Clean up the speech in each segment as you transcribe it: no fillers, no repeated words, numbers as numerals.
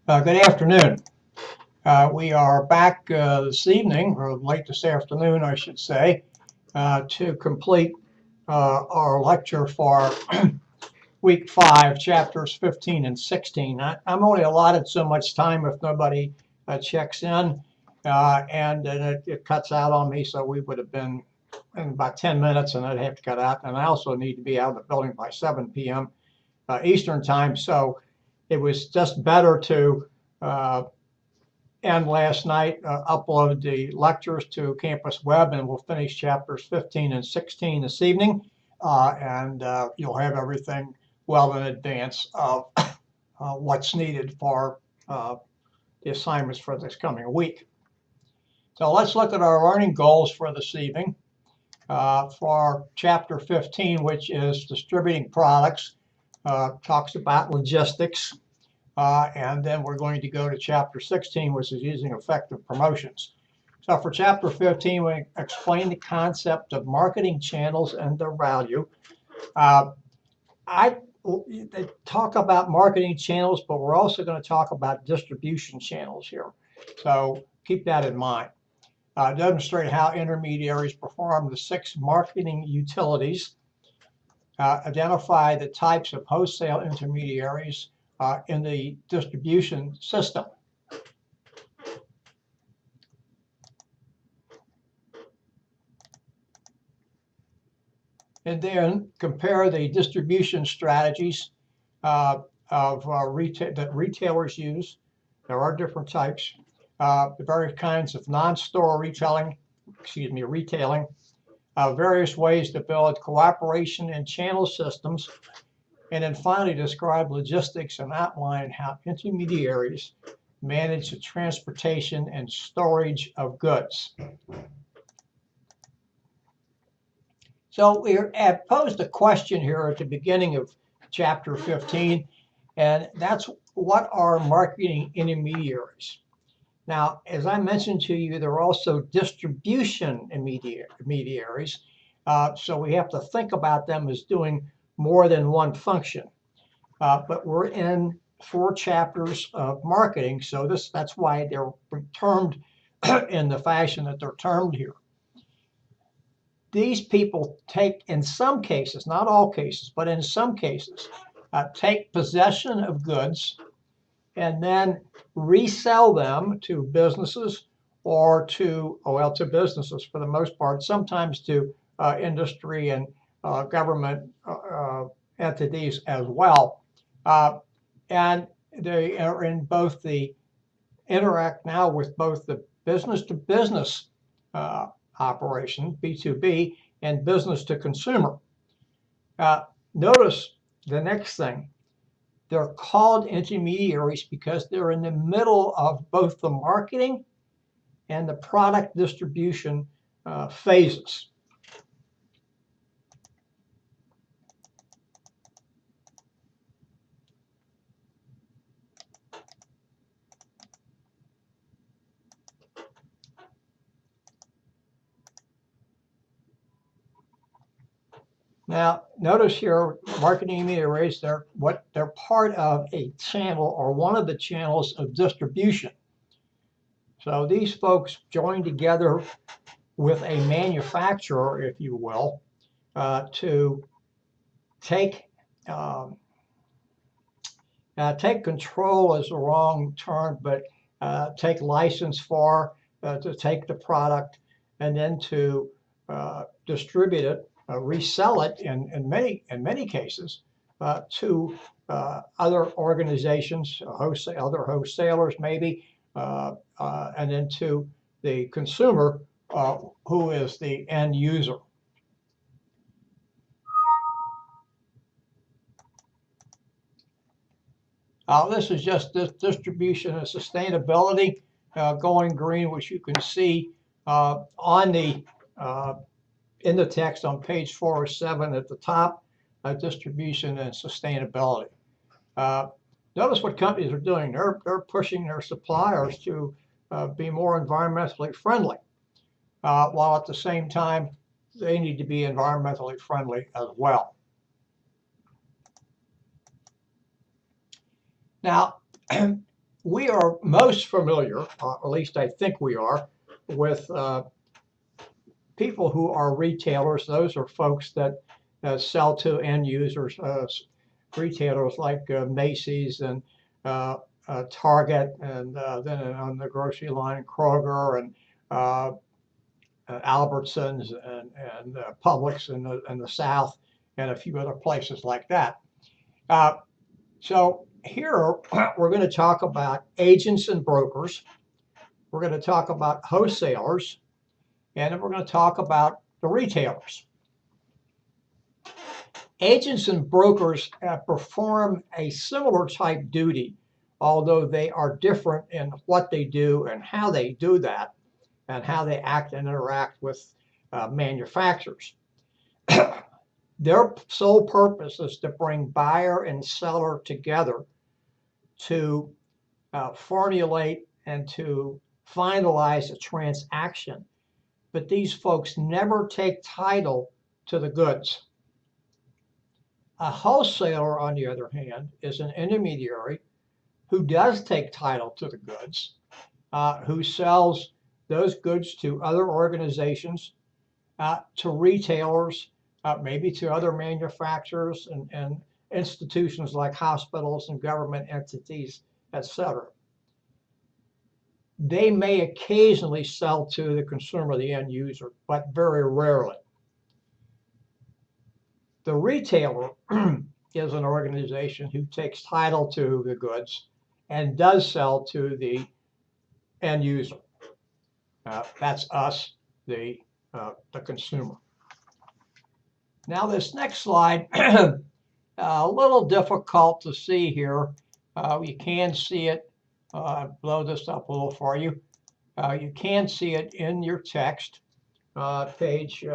Good afternoon. We are back this evening, or late this afternoon, I should say, to complete our lecture for week 5, chapters 15 and 16. I'm only allotted so much time if nobody checks in, and then it cuts out on me, so we would have been in about 10 minutes, and I'd have to cut out. And I also need to be out of the building by 7 p.m. Eastern time, so it was just better to end last night, upload the lectures to Campus Web, and we'll finish chapters 15 and 16 this evening. And you'll have everything well in advance of what's needed for the assignments for this coming week. So let's look at our learning goals for this evening. For chapter 15, which is distributing products, talks about logistics. And then we're going to go to chapter 16, which is using effective promotions. So for chapter 15, we explain the concept of marketing channels and their value. They talk about marketing channels, but we're also going to talk about distribution channels here. So keep that in mind. Demonstrate how intermediaries perform the 6 marketing utilities. Identify the types of wholesale intermediaries in the distribution system. And then compare the distribution strategies that retailers use. There are different types. The various kinds of non-store retailing, various ways to build cooperation and channel systems, and then finally describe logistics and outline how intermediaries manage the transportation and storage of goods. So we have posed a question here at the beginning of chapter 15, and that's what are marketing intermediaries? Now, as I mentioned to you, there are also distribution intermediaries. So we have to think about them as doing more than one function. But we're in 4 chapters of marketing, so that's why they're termed in the fashion that they're termed here. These people take, in some cases, not all cases, but in some cases, take possession of goods and then resell them to businesses or to businesses for the most part, sometimes to industry and government entities as well. And they are in both interact now with both the business to business operation, B2B, and business to consumer. Notice the next thing. They're called intermediaries because they're in the middle of both the marketing and the product distribution phases. Now, notice here, marketing intermediaries, they're part of a channel or one of the channels of distribution. So these folks join together with a manufacturer, if you will, to take control is the wrong term, but take license for, to take the product and then to distribute it, resell it in many cases to other organizations, other wholesalers maybe, and then to the consumer, who is the end user. This is just this distribution and sustainability, going green, which you can see on the in the text on page 407 at the top, distribution and sustainability. Notice what companies are doing. They're pushing their suppliers to be more environmentally friendly, while at the same time they need to be environmentally friendly as well. Now, we are most familiar, or at least I think we are, with people who are retailers. Those are folks that sell to end users, retailers like Macy's and Target, and then on the grocery line, Kroger and Albertsons and Publix in the South, and a few other places like that. So here we're going to talk about agents and brokers. We're going to talk about wholesalers, and then we're going to talk about the retailers. Agents and brokers perform a similar type duty, although they are different in what they do and how they do that, and how they act and interact with manufacturers. Their sole purpose is to bring buyer and seller together to formulate and to finalize a transaction. But these folks never take title to the goods. A wholesaler, on the other hand, is an intermediary who does take title to the goods, who sells those goods to other organizations, to retailers, maybe to other manufacturers and institutions like hospitals and government entities, etc. They may occasionally sell to the consumer, the end user, but very rarely. The retailer is an organization who takes title to the goods and does sell to the end user. That's us, the consumer. Now this next slide, a little difficult to see here. You can see it. Blow this up a little for you. You can see it in your text, page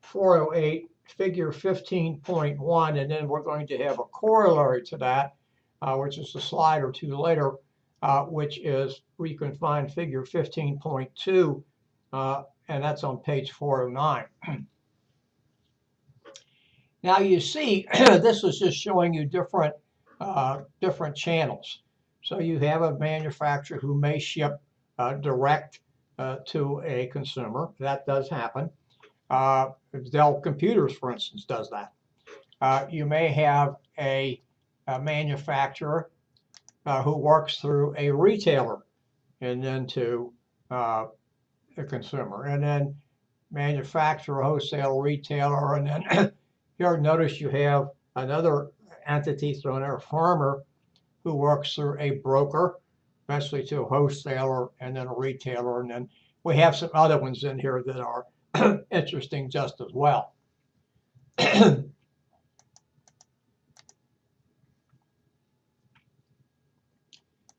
408, figure 15.1, and then we're going to have a corollary to that, which is a slide or two later, which is where you can find figure 15.2, and that's on page 409. Now you see, this is just showing you different channels. So you have a manufacturer who may ship direct to a consumer. That does happen. Dell Computers, for instance, does that. You may have a manufacturer who works through a retailer and then to the consumer, and then manufacturer, wholesale, retailer, and then here notice you have another entity thrown there, a farmer, who works through a broker, eventually to a wholesaler, and then a retailer, and then we have some other ones in here that are interesting just as well.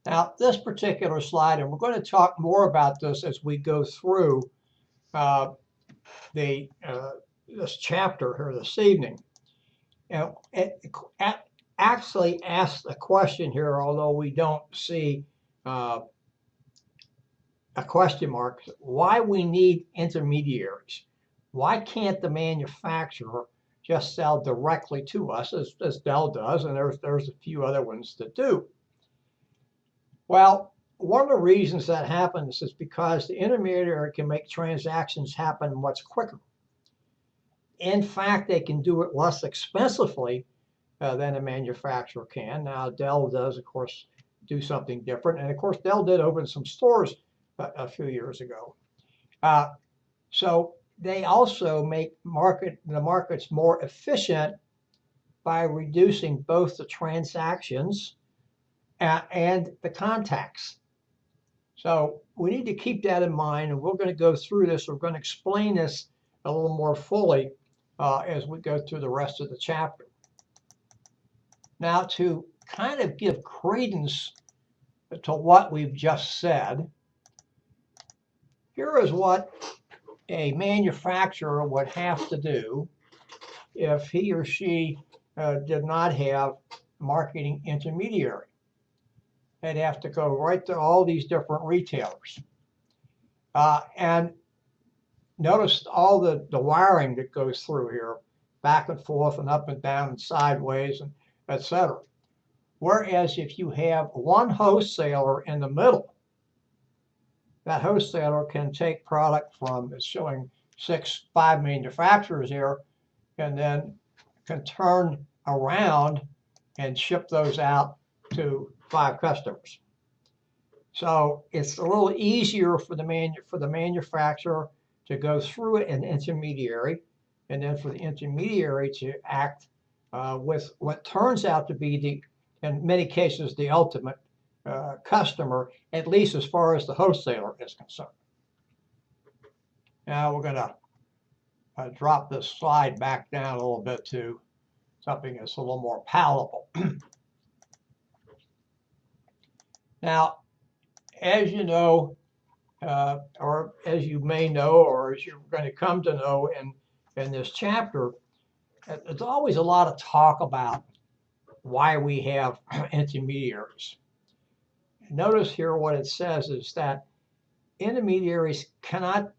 Now, this particular slide, and we're going to talk more about this as we go through this chapter here this evening. It actually asks a question here, although we don't see a question mark, why we need intermediaries. Why can't the manufacturer just sell directly to us, as Dell does, and there's a few other ones that do? Well, one of the reasons that happens is because the intermediary can make transactions happen much quicker. In fact, they can do it less expensively than a manufacturer can. Now, Dell does, of course, do something different. And of course, Dell did open some stores a few years ago. So they also make the markets more efficient by reducing both the transactions and the contacts. So we need to keep that in mind, and we're going to go through this. We're going to explain this a little more fully as we go through the rest of the chapter. Now, to kind of give credence to what we've just said, here is what a manufacturer would have to do if he or she did not have marketing intermediary. They'd have to go right to all these different retailers. And notice all the wiring that goes through here, back and forth and up and down and sideways, and etc. Whereas if you have one wholesaler in the middle, that wholesaler can take product from, it's showing 5 manufacturers here, and then can turn around and ship those out to 5 customers. So it's a little easier for the manufacturer to go through an intermediary, and then for the intermediary to act with what turns out to be in many cases, the ultimate customer, at least as far as the wholesaler is concerned. Now we're going to drop this slide back down a little bit to something that's a little more palatable. Now, as you know, or as you may know, or as you're going to come to know in this chapter, there's always a lot of talk about why we have intermediaries. Notice here what it says is that intermediaries can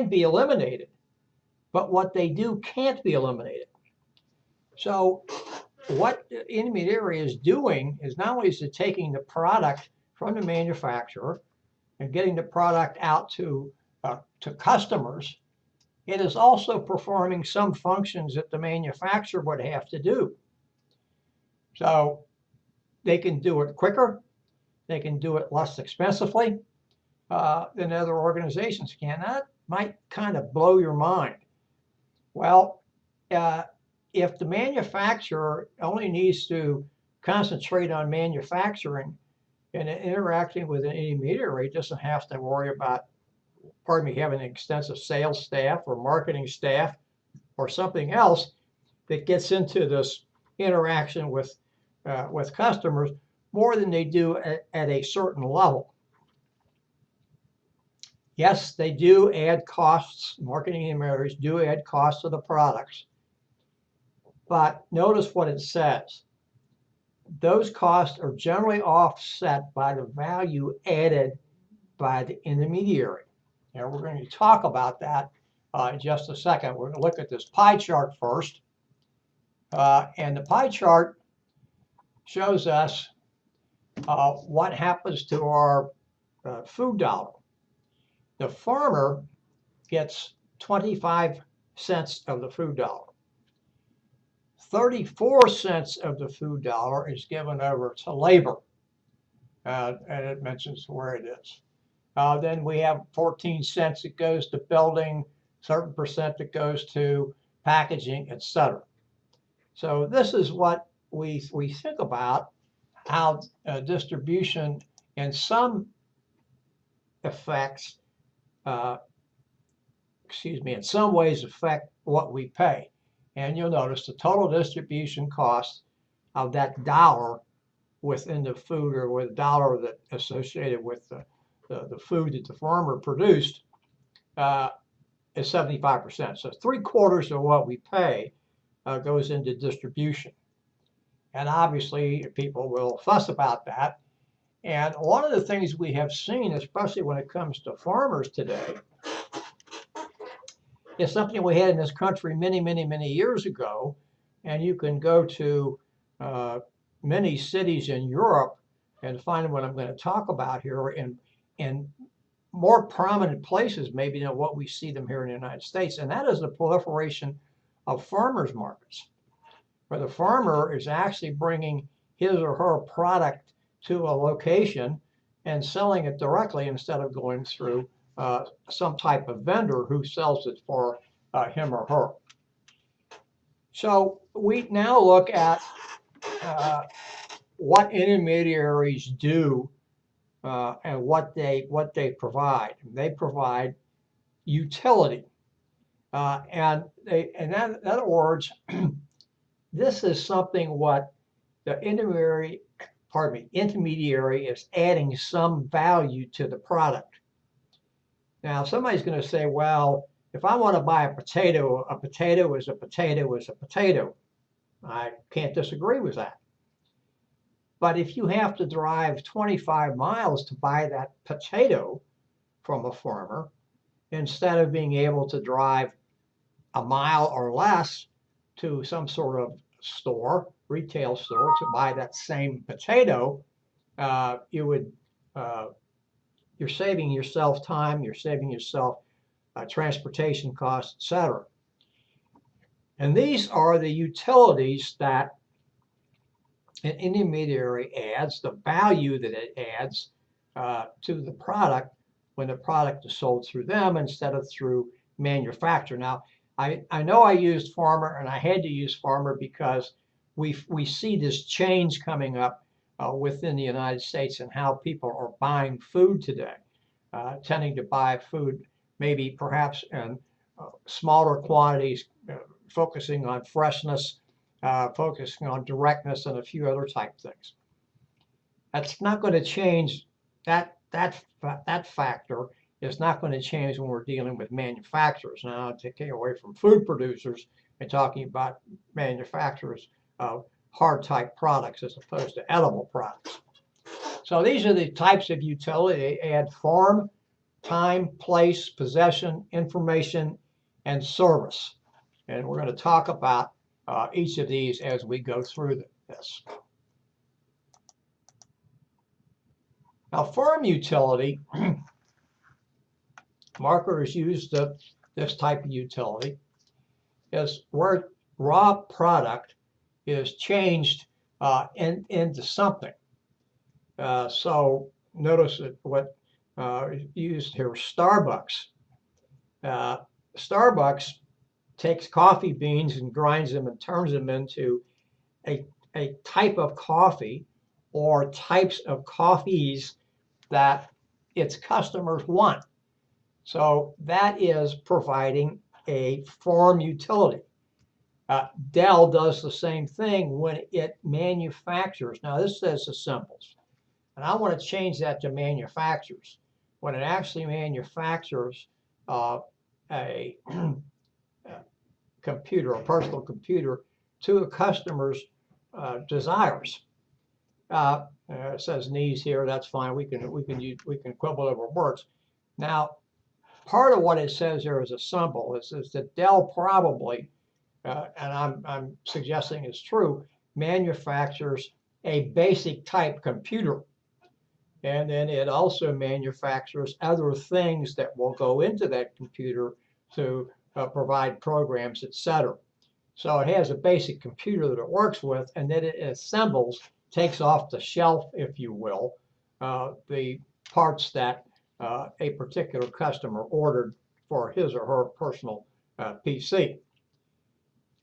be eliminated, but what they do can't be eliminated. So what the intermediary is doing is not only is it taking the product from the manufacturer and getting the product out to customers, it is also performing some functions that the manufacturer would have to do. So they can do it quicker, they can do it less expensively than other organizations can. That might kind of blow your mind. Well, if the manufacturer only needs to concentrate on manufacturing and interacting with an intermediary, doesn't have to worry about, having an extensive sales staff or marketing staff or something else that gets into this interaction with customers more than they do at a certain level. Yes, they do add costs. Marketing intermediaries do add costs to the products. But notice what it says. Those costs are generally offset by the value added by the intermediary. And we're going to talk about that in just a second. We're going to look at this pie chart first. And the pie chart shows us what happens to our food dollar. The farmer gets 25 cents of the food dollar. 34 cents of the food dollar is given over to labor, and it mentions where it is. Then we have 14 cents that goes to building, certain percent that goes to packaging, etc. So this is what we think about how distribution in some effects, in some ways affect what we pay. And you'll notice the total distribution cost of that dollar within the food, or with a dollar that associated with the food that the farmer produced, is 75%. So 3/4 of what we pay goes into distribution. And obviously people will fuss about that. And one of the things we have seen, especially when it comes to farmers today, is something we had in this country many, many, many years ago. And you can go to many cities in Europe and find what I'm going to talk about here in more prominent places maybe than what we see them here in the United States. And that is the proliferation of farmers markets, where the farmer is actually bringing his or her product to a location and selling it directly instead of going through some type of vendor who sells it for him or her. So we now look at what intermediaries do and what they provide. They provide utility, and in other words, this is something what the intermediary is adding some value to the product. Now, somebody's going to say, well, if I want to buy a potato is a potato is a potato. I can't disagree with that. But if you have to drive 25 miles to buy that potato from a farmer, instead of being able to drive a mile or less to some sort of store, retail store, to buy that same potato, you would you're saving yourself time, you're saving yourself transportation costs, etc. And these are the utilities that an intermediary adds, the value that it adds to the product when the product is sold through them instead of through manufacturer. Now, I know I used farmer, and I had to use farmer because we see this change coming up within the United States and how people are buying food today, tending to buy food maybe perhaps in smaller quantities, focusing on freshness, focusing on directness, and a few other type things. That's not going to change. That factor is not going to change when we're dealing with manufacturers. Now, taking away from food producers and talking about manufacturers of hard type products as opposed to edible products. So these are the types of utility. They add form, time, place, possession, information, and service. And we're going to talk about each of these as we go through this. Now, form utility, marketers use this type of utility, is where raw product is changed into something. So notice that what used here, Starbucks. Starbucks takes coffee beans and grinds them and turns them into a type of coffee or types of coffees that its customers want. So that is providing a form utility. Dell does the same thing when it manufactures. Now this says assembles, and I want to change that to manufactures. When it actually manufactures a computer, a personal computer, to a customer's desires. It says needs here. That's fine. We can quibble over words. Now, part of what it says here is a symbol. It says that Dell probably, and I'm suggesting it's true, manufactures a basic type computer, and then it also manufactures other things that will go into that computer to provide programs, etc. So it has a basic computer that it works with, and then it assembles, takes off the shelf, if you will, the parts that a particular customer ordered for his or her personal PC.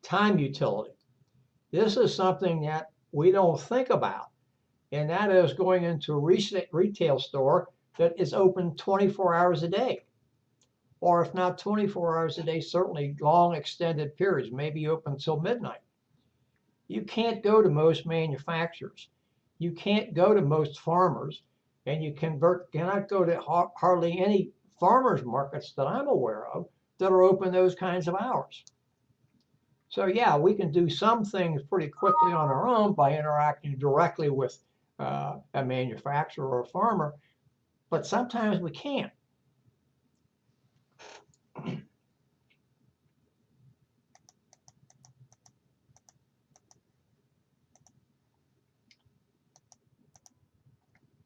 Time utility. This is something that we don't think about, and that is going into a retail store that is open 24 hours a day. Or if not 24 hours a day, certainly long extended periods, maybe open until midnight. You can't go to most manufacturers. You can't go to most farmers, and you cannot go to hardly any farmers markets that I'm aware of that are open those kinds of hours. So yeah, we can do some things pretty quickly on our own by interacting directly with a manufacturer or a farmer, but sometimes we can't.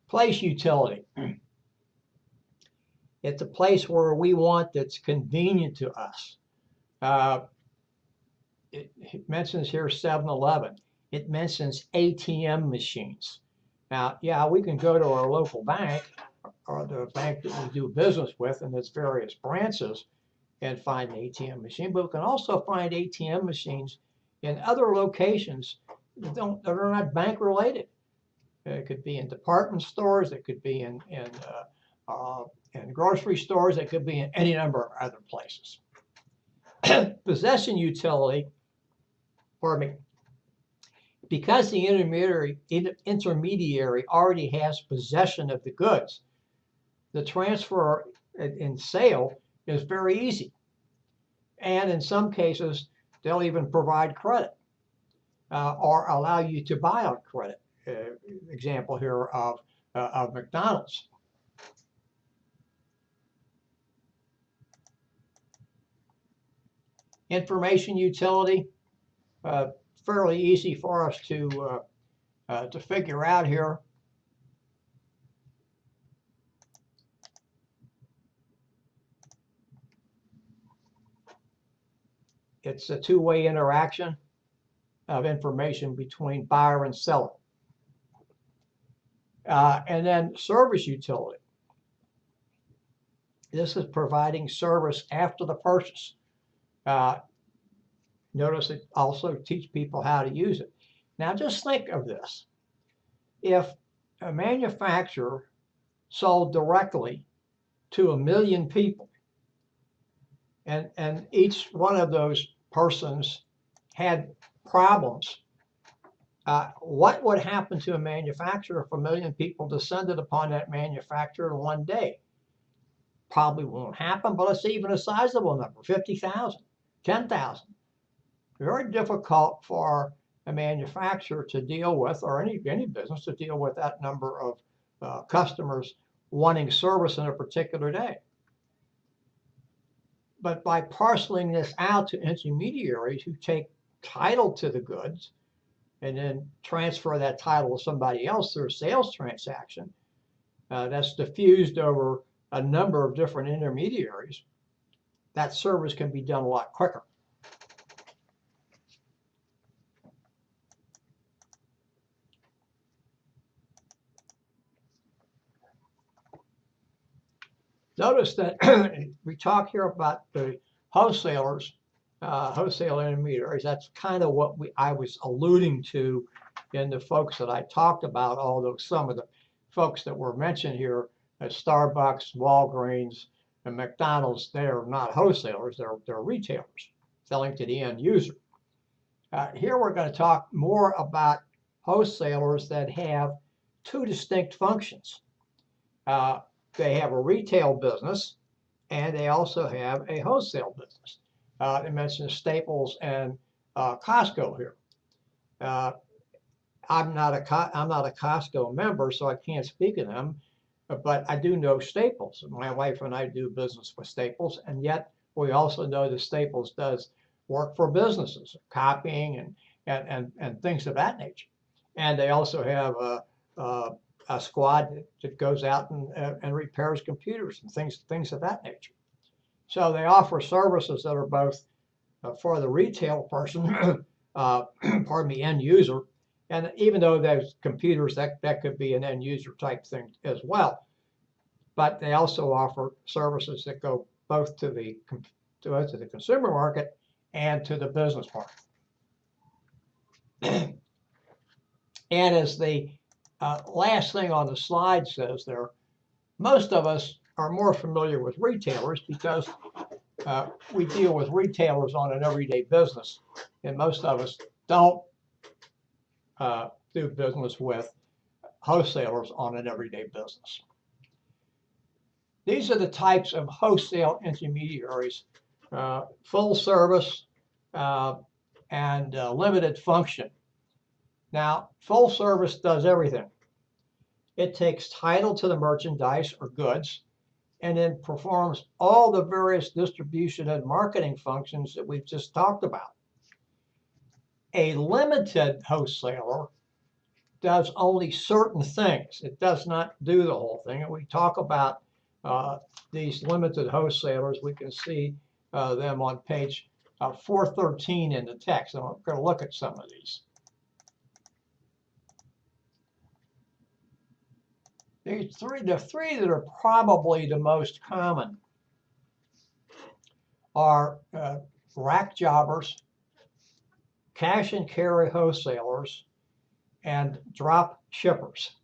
Place utility. It's a place where we want that's convenient to us. It mentions here 7-Eleven. It mentions ATM machines. Now, yeah, we can go to our local bank or the bank that we do business with and its various branches and find an ATM machine, but we can also find ATM machines in other locations that are not bank related. It could be in department stores, it could be in grocery stores, it could be in any number of other places. Possession utility, pardon me, because the intermediary already has possession of the goods, the transfer and sale is very easy. And in some cases, they'll even provide credit or allow you to buy on credit. Example here of McDonald's. Information utility, fairly easy for us to figure out here. It's a two-way interaction of information between buyer and seller. And then service utility. This is providing service after the purchase. Notice it also teaches people how to use it. Now just think of this. If a manufacturer sold directly to 1 million people, and each one of those persons had problems, what would happen to a manufacturer if 1 million people descended upon that manufacturer in one day? Probably won't happen, but it's even a sizable number, 50,000, 10,000. Very difficult for a manufacturer to deal with, or any business to deal with that number of customers wanting service in a particular day. But by parceling this out to intermediaries who take title to the goods and then transfer that title to somebody else through a sales transaction, that's diffused over a number of different intermediaries, that service can be done a lot quicker. Notice that we talk here about the wholesalers, wholesale intermediaries. That's kind of what I was alluding to in the folks that I talked about, although some of the folks that were mentioned here, Starbucks, Walgreens, and McDonald's, they're not wholesalers, they're retailers selling to the end user. Here we're going to talk more about wholesalers that have two distinct functions. They have a retail business, and they also have a wholesale business. They mentioned Staples and Costco here. I'm not a Costco member, so I can't speak of them, but I do know Staples. My wife and I do business with Staples, and yet we also know that Staples does work for businesses, copying and things of that nature. And they also have a squad that goes out and repairs computers and things of that nature. So they offer services that are both for the retail person, pardon me, end user, and even though those computers, that could be an end user type thing as well. But they also offer services that go both to the consumer market and to the business market. And as the last thing on the slide says there, most of us are more familiar with retailers because we deal with retailers on an everyday business, and most of us don't do business with wholesalers on an everyday business. These are the types of wholesale intermediaries: full service and limited function. Now, full service does everything. It takes title to the merchandise or goods and then performs all the various distribution and marketing functions that we've just talked about. A limited wholesaler does only certain things. It does not do the whole thing. And we talk about these limited wholesalers. We can see them on page 413 in the text. And I'm going to look at some of these. The three that are probably the most common are rack jobbers, cash and carry wholesalers, and drop shippers.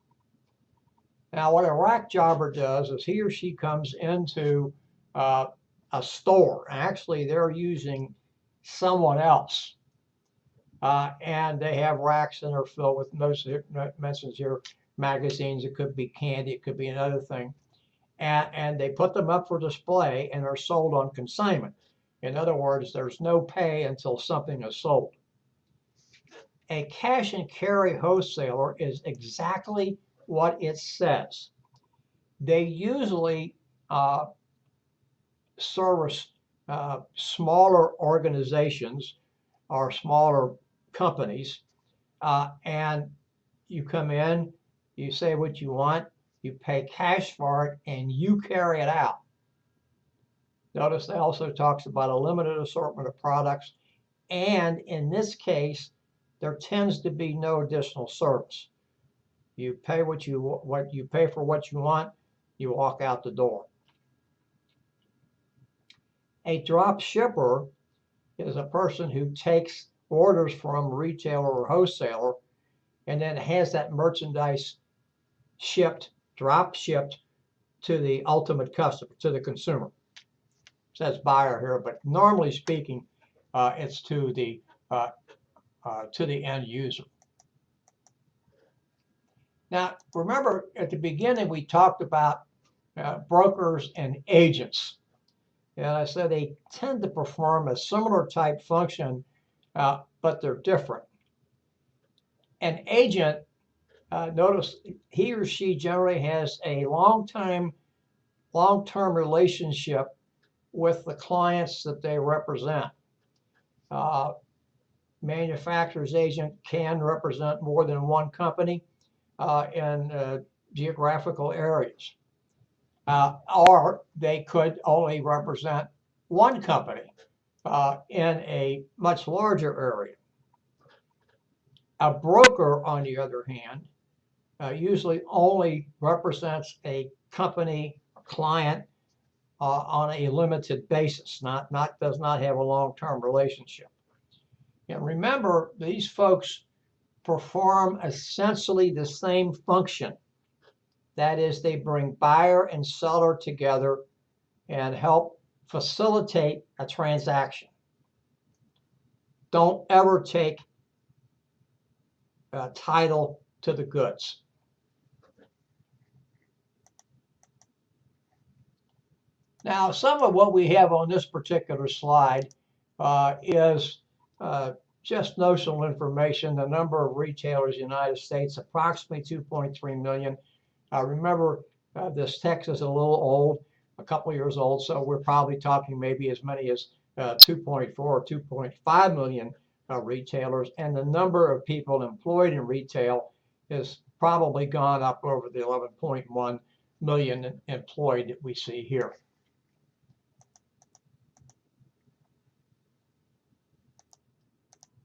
Now, what a rack jobber does is he or she comes into a store. Actually, they're using someone else. And they have racks that are filled with, most mentions here, magazines. It could be candy, it could be another thing, and they put them up for display and are sold on consignment. In other words, there's no pay until something is sold. A cash and carry wholesaler is exactly what it says. They usually service smaller organizations or smaller companies, and you come in, you say what you want, you pay cash for it, and you carry it out. Notice they also talks about a limited assortment of products, and in this case, there tends to be no additional service. You pay what you pay for what you want, you walk out the door. A drop shipper is a person who takes orders from a retailer or wholesaler and then has that merchandise drop shipped to the ultimate customer, to the consumer. It says buyer here, but normally speaking, it's to the end user. Now, remember at the beginning we talked about brokers and agents. And I said they tend to perform a similar type function, but they're different. An agent, notice he or she generally has a long-term relationship with the clients that they represent. Manufacturer's agent can represent more than one company in geographical areas. Or they could only represent one company in a much larger area. A broker, on the other hand, usually only represents a company, a client on a limited basis, does not have a long-term relationship. And remember, these folks perform essentially the same function. That is, they bring buyer and seller together and help facilitate a transaction. Don't ever take title to the goods. Now, some of what we have on this particular slide is just notional information. The number of retailers in the United States, approximately 2.3 million. Remember, this text is a little old, a couple years old, so we're probably talking maybe as many as 2.4 or 2.5 million retailers, and the number of people employed in retail has probably gone up over the 11.1 million employed that we see here.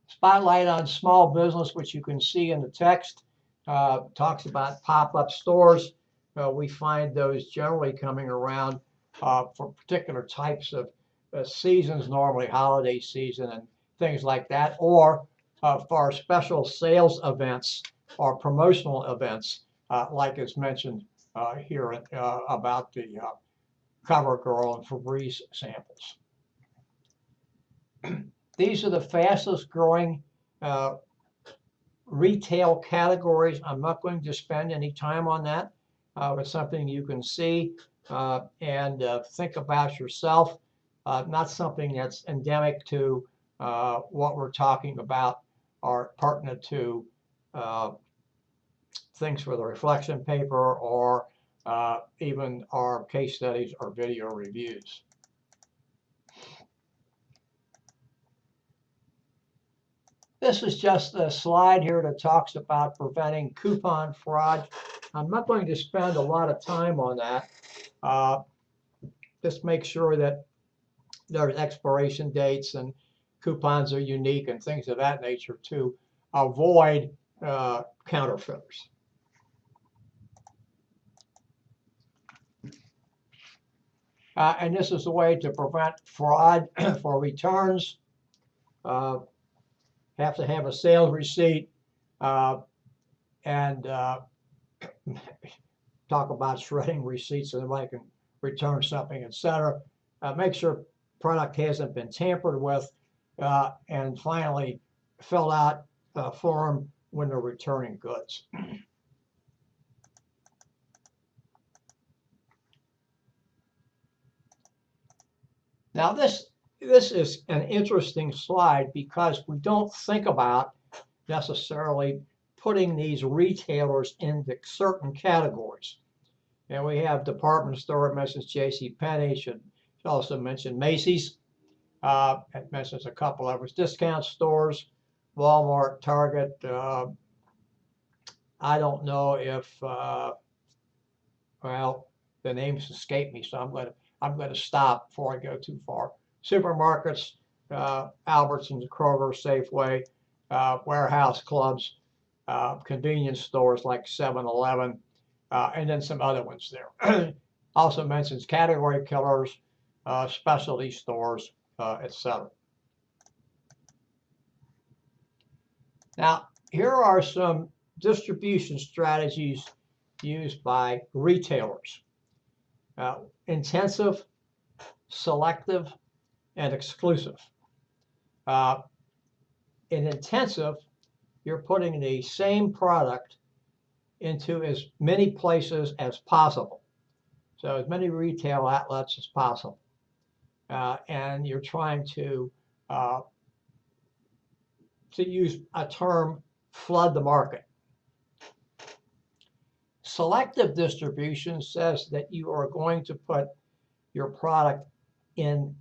Spotlight on small business, which you can see in the text, talks about pop-up stores. We find those generally coming around for particular types of seasons, normally holiday season and things like that, or for special sales events or promotional events, like is mentioned here about the CoverGirl and Febreze samples. These are the fastest growing retail categories. I'm not going to spend any time on that. It's something you can see and think about yourself. Not something that's endemic to what we're talking about or pertinent to things for the reflection paper or even our case studies or video reviews. This is just a slide here that talks about preventing coupon fraud. I'm not going to spend a lot of time on that. Just make sure that there's expiration dates and coupons are unique and things of that nature to avoid counterfeiters. And this is a way to prevent fraud for returns. Have to have a sales receipt and talk about shredding receipts so somebody can return something, etc. Make sure product hasn't been tampered with, and finally fill out a form when they're returning goods. Now this is an interesting slide because we don't think about necessarily putting these retailers into certain categories. And we have department store, it mentions JCPenney, should also mention Macy's. It mentions a couple of discount stores, Walmart, Target. I don't know if well, the names escape me, so I'm gonna stop before I go too far. Supermarkets, Albertsons, Kroger, Safeway, warehouse clubs, convenience stores like 7-Eleven, and then some other ones there. Also mentions category killers, specialty stores, etc. Now, here are some distribution strategies used by retailers. Intensive, selective, and exclusive. In intensive, you're putting the same product into as many places as possible. So as many retail outlets as possible. And you're trying to use a term, flood the market. Selective distribution says that you are going to put your product in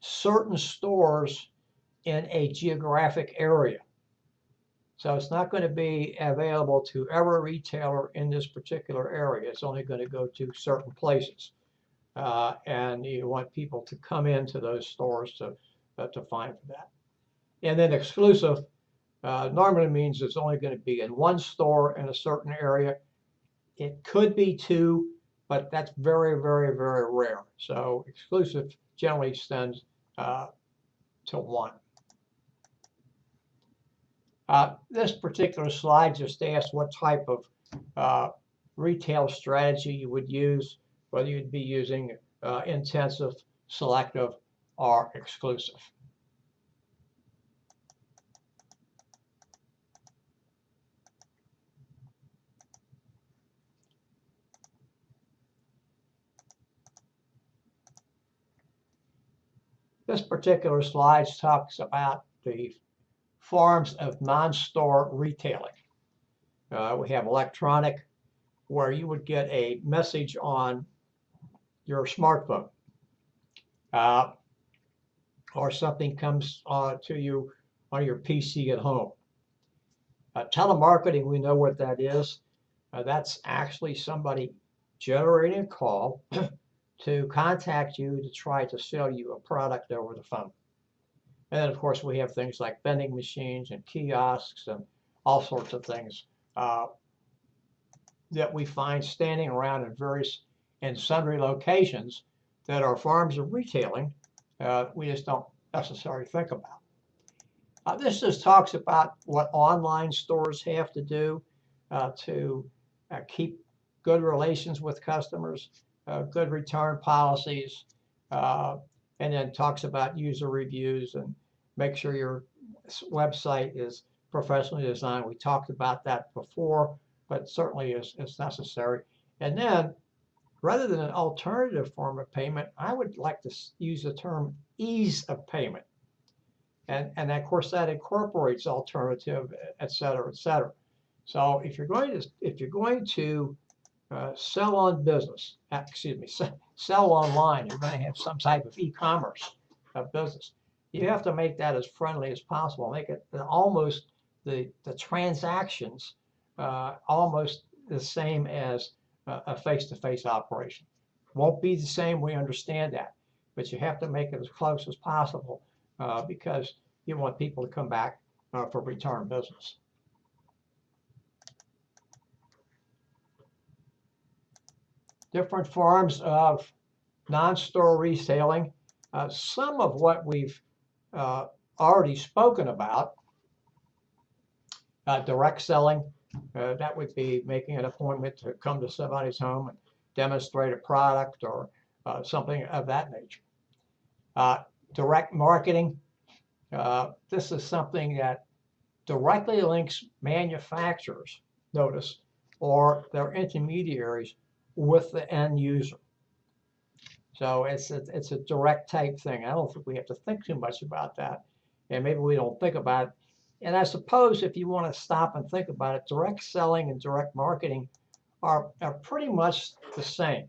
certain stores in a geographic area. So it's not going to be available to every retailer in this particular area. It's only going to go to certain places. And you want people to come into those stores to find that. And then exclusive normally means it's only going to be in one store in a certain area. It could be two, but that's very, very, very rare. So exclusive generally extends to one. This particular slide just asks what type of retail strategy you would use, whether you'd be using intensive, selective, or exclusive. This particular slide talks about the forms of non-store retailing. We have electronic, where you would get a message on your smartphone, or something comes to you on your PC at home. Telemarketing, we know what that is. That's actually somebody generating a call to contact you to try to sell you a product over the phone. And then, of course, we have things like vending machines and kiosks and all sorts of things that we find standing around in various and sundry locations that are forms of retailing we just don't necessarily think about. This just talks about what online stores have to do to keep good relations with customers, good return policies, and then talks about user reviews and make sure your website is professionally designed. We talked about that before, but certainly is necessary. And then, rather than an alternative form of payment, I would like to use the term ease of payment. And of course, that incorporates alternative, et cetera, et cetera. So if you're going to sell on business, sell online, you're going to have some type of e-commerce business. You have to make that as friendly as possible. Make it almost the transactions almost the same as a face-to-face operation. Won't be the same, we understand that, but you have to make it as close as possible because you want people to come back for return business. Different forms of non-store retailing. Some of what we've already spoken about, direct selling, that would be making an appointment to come to somebody's home and demonstrate a product or something of that nature. Direct marketing, this is something that directly links manufacturers, notice, or their intermediaries with the end user. So it's a direct type thing. I don't think we have to think too much about that. And maybe we don't think about it. And I suppose if you want to stop and think about it, direct selling and direct marketing are pretty much the same.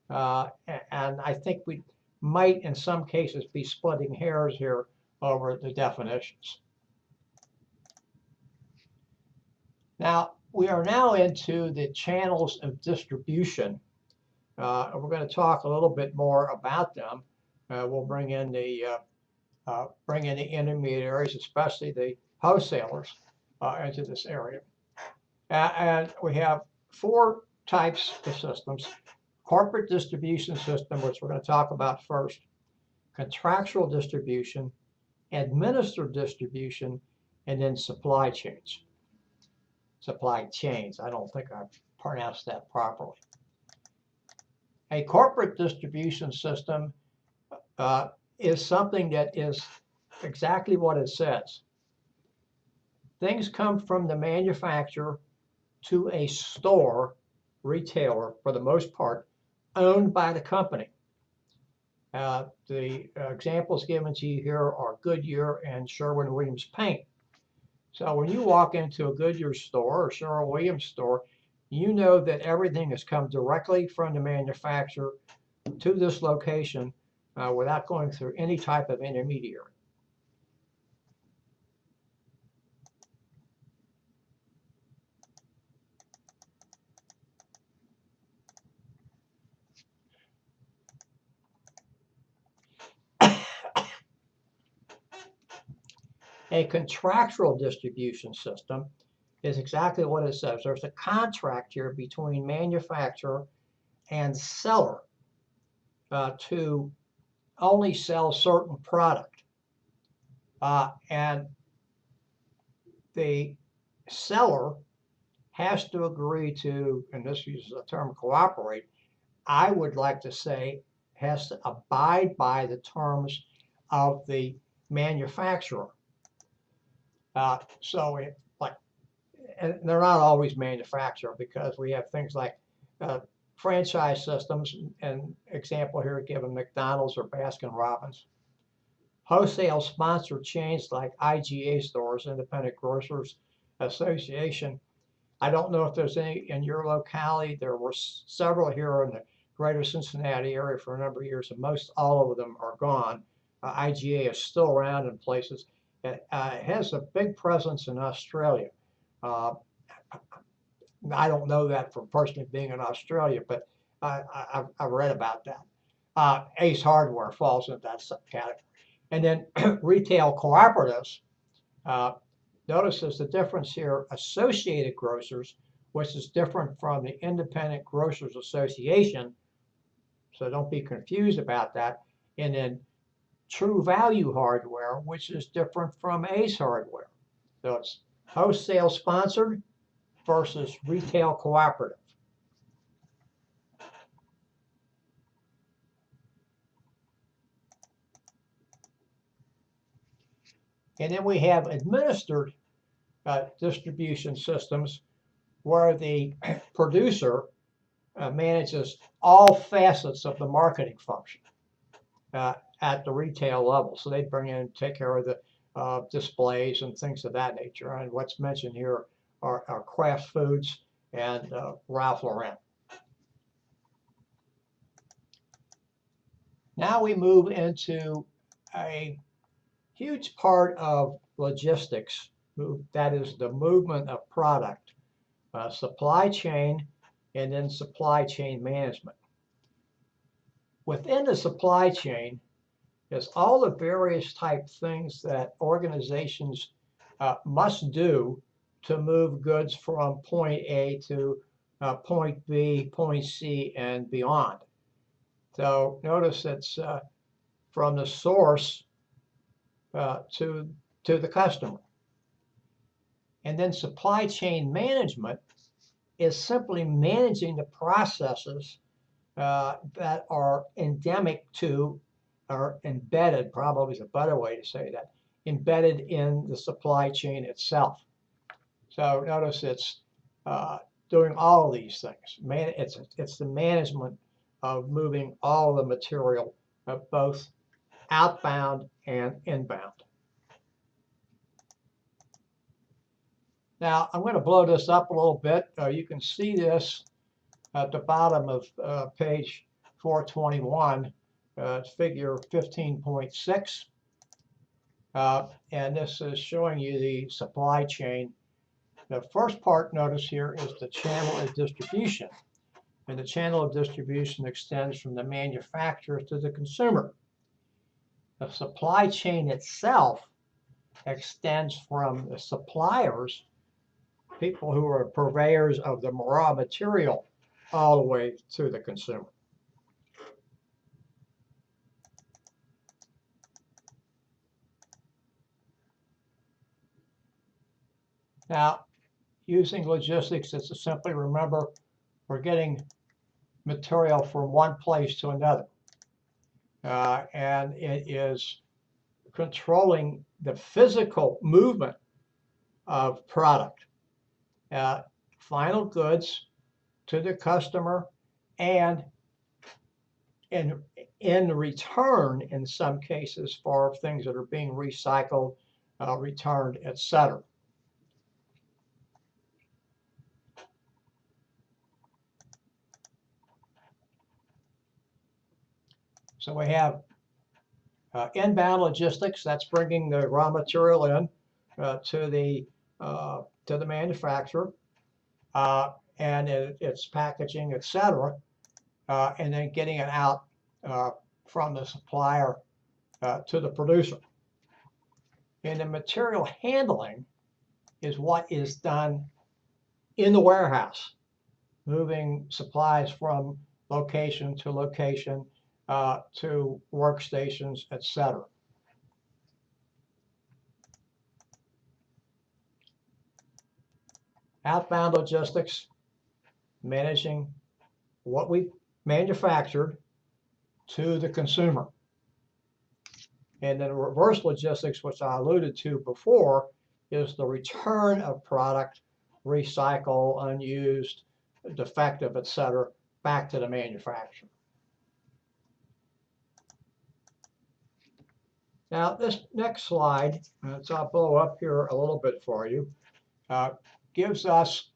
And I think we might, in some cases, be splitting hairs here over the definitions. Now, we are now into the channels of distribution. We're going to talk a little bit more about them. We'll bring in the intermediaries, especially the wholesalers, into this area. And we have four types of systems: corporate distribution system, which we're going to talk about first, contractual distribution, administered distribution, and then supply chains. Supply chains. I don't think I pronounced that properly. A corporate distribution system is something that is exactly what it says. Things come from the manufacturer to a store, retailer for the most part, owned by the company. The examples given to you here are Goodyear and Sherwin-Williams paint. So when you walk into a Goodyear store or Sherwin-Williams store, you know that everything has come directly from the manufacturer to this location without going through any type of intermediary. A contractual distribution system is exactly what it says. There's a contract here between manufacturer and seller to only sell certain product. And the seller has to agree to, and this uses the term cooperate, I would like to say has to abide by the terms of the manufacturer. And they're not always manufacturer, because we have things like franchise systems, and example here given McDonald's or Baskin Robbins. Wholesale sponsored chains like IGA stores, Independent Grocers Association. I don't know if there's any in your locality. There were several here in the greater Cincinnati area for a number of years, and most all of them are gone. IGA is still around in places. It has a big presence in Australia. I don't know that from personally being in Australia, but I've read about that. Ace Hardware falls into that subcategory. And then retail cooperatives. Notice there's the difference here: Associated Grocers, which is different from the Independent Grocers Association, so don't be confused about that. And then True Value Hardware, which is different from Ace Hardware. So it's wholesale sponsored versus retail cooperative. And then we have administered distribution systems, where the producer manages all facets of the marketing function at the retail level. So they bring in, take care of the displays and things of that nature. And what's mentioned here are Kraft Foods and Ralph Lauren. Now we move into a huge part of logistics, that is the movement of product, supply chain, and then supply chain management. Within the supply chain is all the various type things that organizations must do to move goods from point A to point B, point C, and beyond. So notice it's from the source to the customer. And then supply chain management is simply managing the processes that are endemic to, or embedded, probably is a better way to say that, embedded in the supply chain itself. So notice it's doing all of these things. It's the management of moving all of the material, both outbound and inbound. Now I'm going to blow this up a little bit. You can see this at the bottom of page 421. It's figure 15.6. And this is showing you the supply chain The first part, notice here, is the channel of distribution. And the channel of distribution extends from the manufacturer to the consumer. The supply chain itself extends from the suppliers, people who are purveyors of the raw material, all the way to the consumer. Now, using logistics is to simply remember we're getting material from one place to another. And it is controlling the physical movement of product. Final goods to the customer, and in return, in some cases, for things that are being recycled, returned, etc. So we have inbound logistics. That's bringing the raw material in to the manufacturer, and its packaging, etc., and then getting it out from the supplier to the producer. And the material handling is what is done in the warehouse, moving supplies from location to location, to workstations, etc. Outbound logistics, managing what we manufactured to the consumer. And then reverse logistics, which I alluded to before, is the return of product, recycle, unused, defective, etc., back to the manufacturer. Now, this next slide, so I'll blow up here a little bit for you, gives us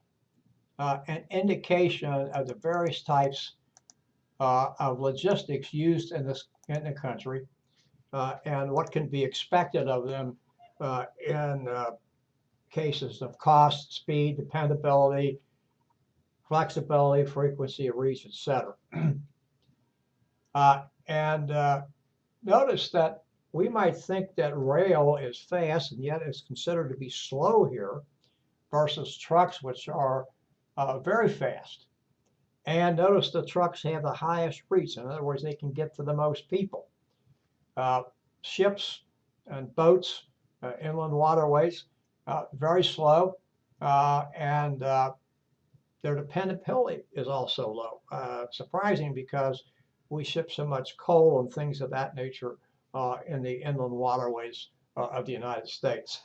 an indication of the various types of logistics used in the country, and what can be expected of them in cases of cost, speed, dependability, flexibility, frequency of reach, etc. Notice that we might think that rail is fast, and yet it's considered to be slow here, versus trucks, which are very fast. And notice the trucks have the highest reach. In other words, they can get to the most people. Ships and boats, inland waterways, very slow, and their dependability is also low. Surprising, because we ship so much coal and things of that nature in the inland waterways of the United States.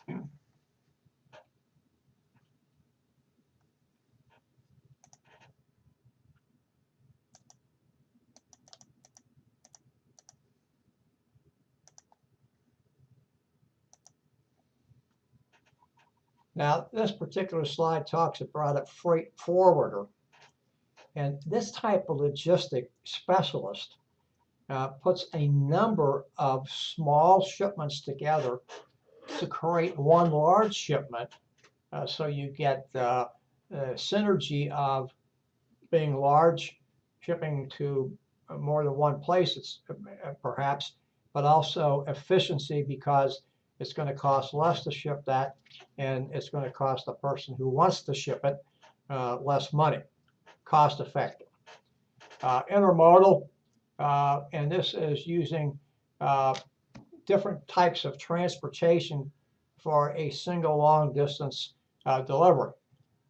Now, this particular slide talks about a freight forwarder. And this type of logistic specialist puts a number of small shipments together to create one large shipment. So you get the synergy of being large, shipping to more than one place, perhaps, but also efficiency, because it's going to cost less to ship that, and it's going to cost the person who wants to ship it less money. Cost effective. Intermodal, and this is using different types of transportation for a single long distance delivery.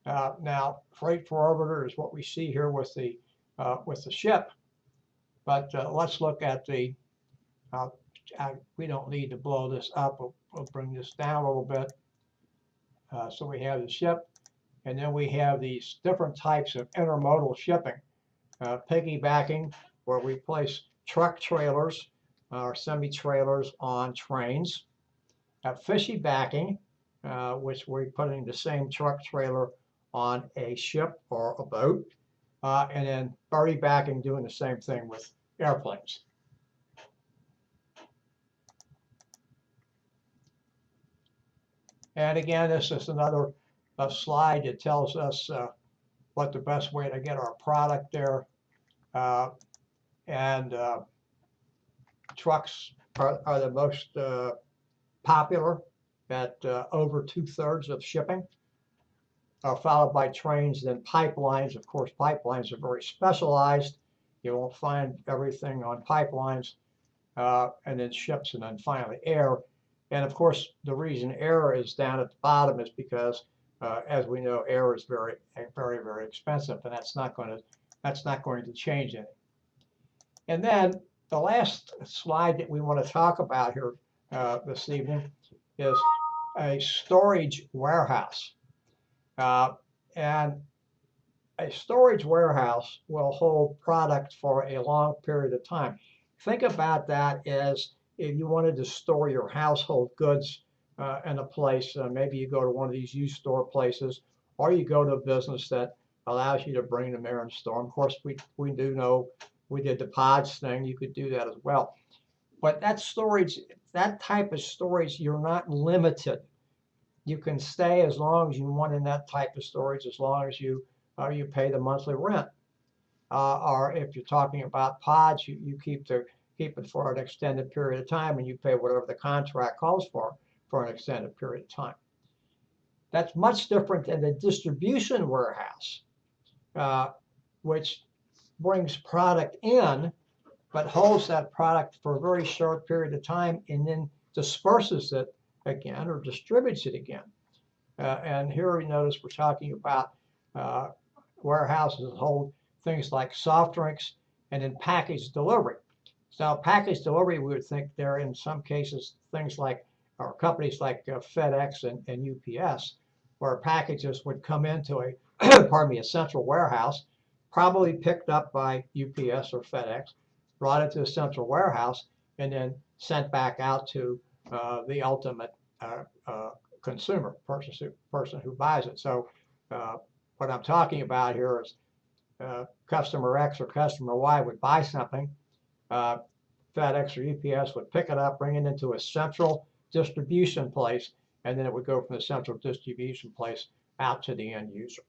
Now, freight forwarder is what we see here with the ship, but let's look at the. We don't need to blow this up. We'll bring this down a little bit. So we have the ship, and then we have these different types of intermodal shipping. Piggybacking, where we place truck trailers or semi-trailers on trains. Fishy backing, which we're putting the same truck trailer on a ship or a boat. And then birdie backing, doing the same thing with airplanes. And again, this is another a slide that tells us what the best way to get our product there. And trucks are the most popular at over 2/3 of shipping, followed by trains, then pipelines. Of course, pipelines are very specialized. You won't find everything on pipelines, and then ships, and then finally air. And of course, the reason air is down at the bottom is because, as we know, air is very, very, very expensive, and that's not going to change anything. And then the last slide that we want to talk about here this evening is a storage warehouse. And a storage warehouse will hold product for a long period of time. Think about that as if you wanted to store your household goods in a place. Maybe you go to one of these used store places, or you go to a business that allows you to bring them there and store them. Of course, we do know we did the pods thing. You could do that as well. But that storage, that type of storage, you're not limited. You can stay as long as you want in that type of storage, as long as you pay the monthly rent. Or if you're talking about pods, you keep it for an extended period of time, and you pay whatever the contract calls for an extended period of time. That's much different than the distribution warehouse, which brings product in, but holds that product for a very short period of time and then disperses it again or distributes it again. And here you notice we're talking about warehouses that hold things like soft drinks and then package delivery. So package delivery, we would think there in some cases things like, or companies like FedEx and UPS, where packages would come into a, pardon me, a central warehouse, probably picked up by UPS or FedEx, brought it to a central warehouse, and then sent back out to the ultimate consumer, person who buys it. So what I'm talking about here is customer X or customer Y would buy something, FedEx or UPS would pick it up, bring it into a central distribution place, and then it would go from the central distribution place out to the end user.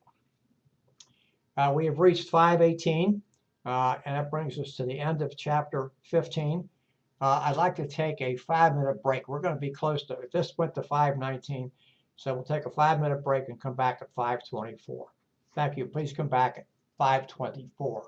We have reached 5:18, and that brings us to the end of chapter 15. I'd like to take a 5-minute break. We're going to be close to, this went to 5:19, so we'll take a 5-minute break and come back at 5:24. Thank you. Please come back at 5:24.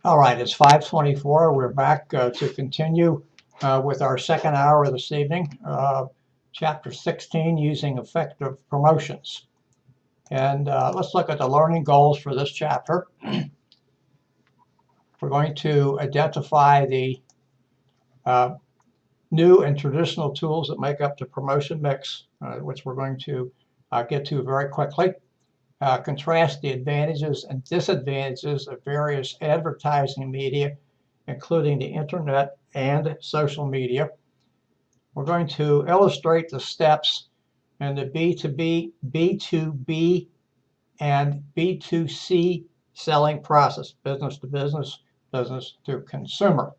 All right, it's 5:24. We're back to continue with our second hour this evening, Chapter 16, Using Effective Promotions. And let's look at the learning goals for this chapter. We're going to identify the new and traditional tools that make up the promotion mix, which we're going to get to very quickly. Contrast the advantages and disadvantages of various advertising media, including the internet and social media. We're going to illustrate the steps in the B2B, B2B, and B2C selling process, business to business, business to consumer.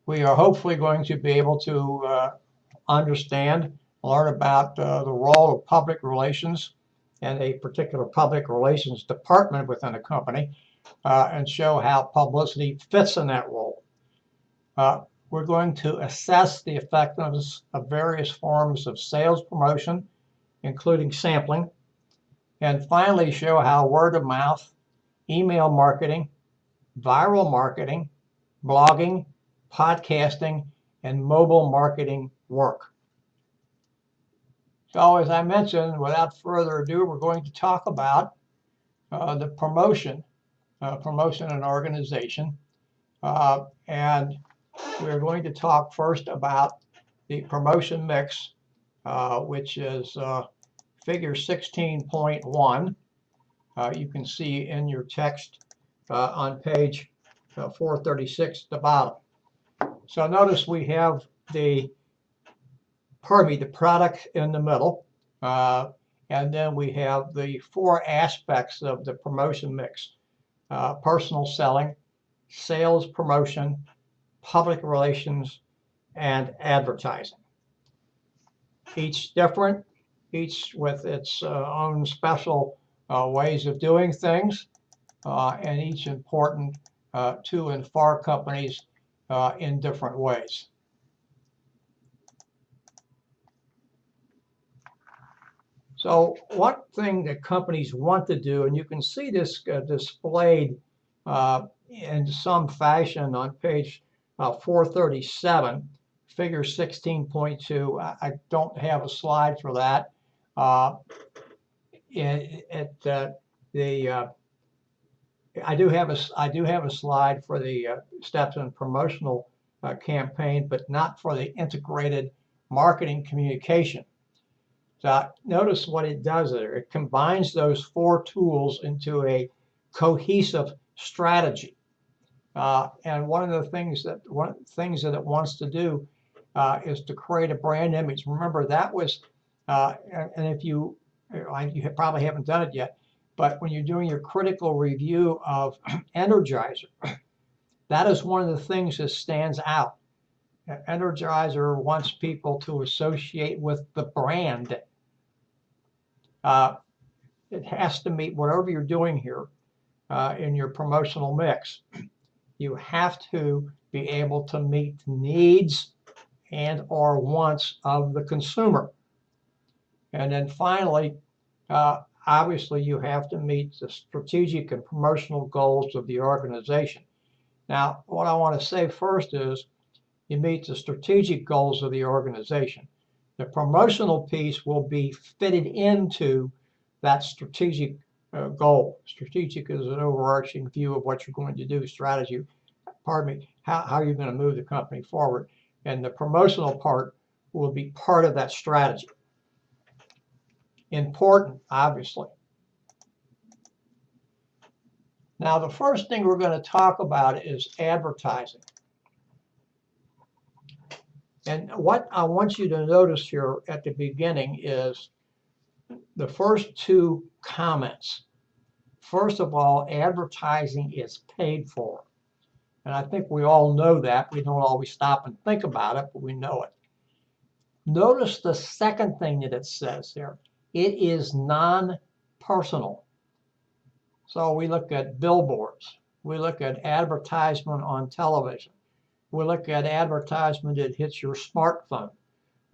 We are hopefully going to be able to understand, learn about the role of public relations and a particular public relations department within a company, and show how publicity fits in that role. We're going to assess the effectiveness of various forms of sales promotion, including sampling, and finally show how word of mouth, email marketing, viral marketing, blogging, podcasting, and mobile marketing work. So as I mentioned, without further ado, we're going to talk about the promotion in an organization. And we're going to talk first about the promotion mix, which is figure 16.1. You can see in your text on page 436 at the bottom. So notice we have the product in the middle, and then we have the four aspects of the promotion mix: personal selling, sales promotion, public relations, and advertising. Each different, each with its own special ways of doing things, and each important to and for companies in different ways. So one thing that companies want to do, and you can see this displayed in some fashion on page 437, figure 16.2. I don't have a slide for that. I do have a slide for the steps in promotional campaign, but not for the integrated marketing communication. So notice what it does there. It combines those four tools into a cohesive strategy. And one of the things that it wants to do is to create a brand image. Remember, that was, and if you probably haven't done it yet, but when you're doing your critical review of Energizer, that is one of the things that stands out. Energizer wants people to associate with the brand. It has to meet whatever you're doing here in your promotional mix. You have to be able to meet the needs and or wants of the consumer. And then finally, obviously, you have to meet the strategic and promotional goals of the organization. Now, what I want to say first is you meet the strategic goals of the organization. The promotional piece will be fitted into that strategic goal. Strategic is an overarching view of what you're going to do, strategy, how you're going to move the company forward. And the promotional part will be part of that strategy. Important, obviously. Now, the first thing we're going to talk about is advertising. And what I want you to notice here at the beginning is the first two comments. First of all, advertising is paid for. And I think we all know that. We don't always stop and think about it, but we know it. Notice the second thing that it says there. It is non-personal. So we look at billboards. We look at advertisement on television. We look at advertisement that hits your smartphone.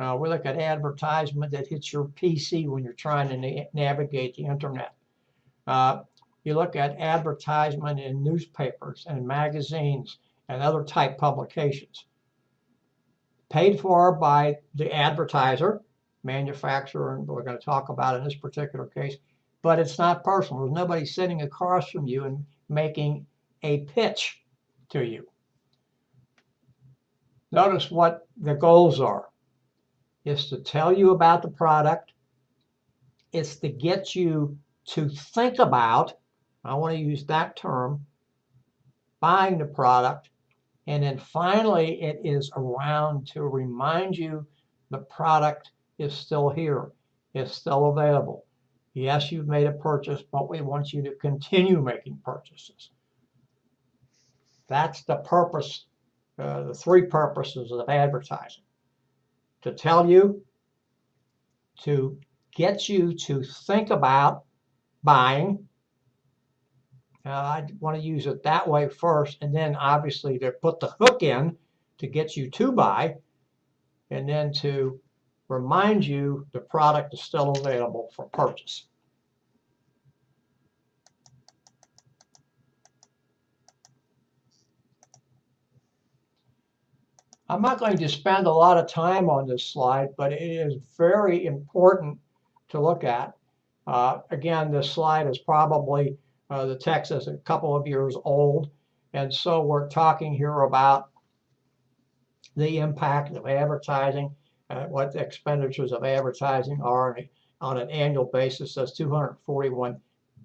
We look at advertisement that hits your PC when you're trying to navigate the internet. you look at advertisement in newspapers and magazines and other type publications. Paid for by the advertiser, manufacturer, and we're going to talk about in this particular case, but it's not personal. There's nobody sitting across from you and making a pitch to you. Notice what the goals are. It's to tell you about the product. It's to get you to think about, I want to use that term, buying the product. And then finally, it is around to remind you the product is still here, it's still available. Yes, you've made a purchase, but we want you to continue making purchases. That's the purpose, the three purposes of advertising. To tell you, to get you to think about buying. I want to use it that way first, and then obviously to put the hook in to get you to buy, and then to remind you the product is still available for purchase. I'm not going to spend a lot of time on this slide, but it is very important to look at. Again, this slide is probably, the text is a couple of years old, and so we're talking here about the impact of advertising, what the expenditures of advertising are on an annual basis. That's $241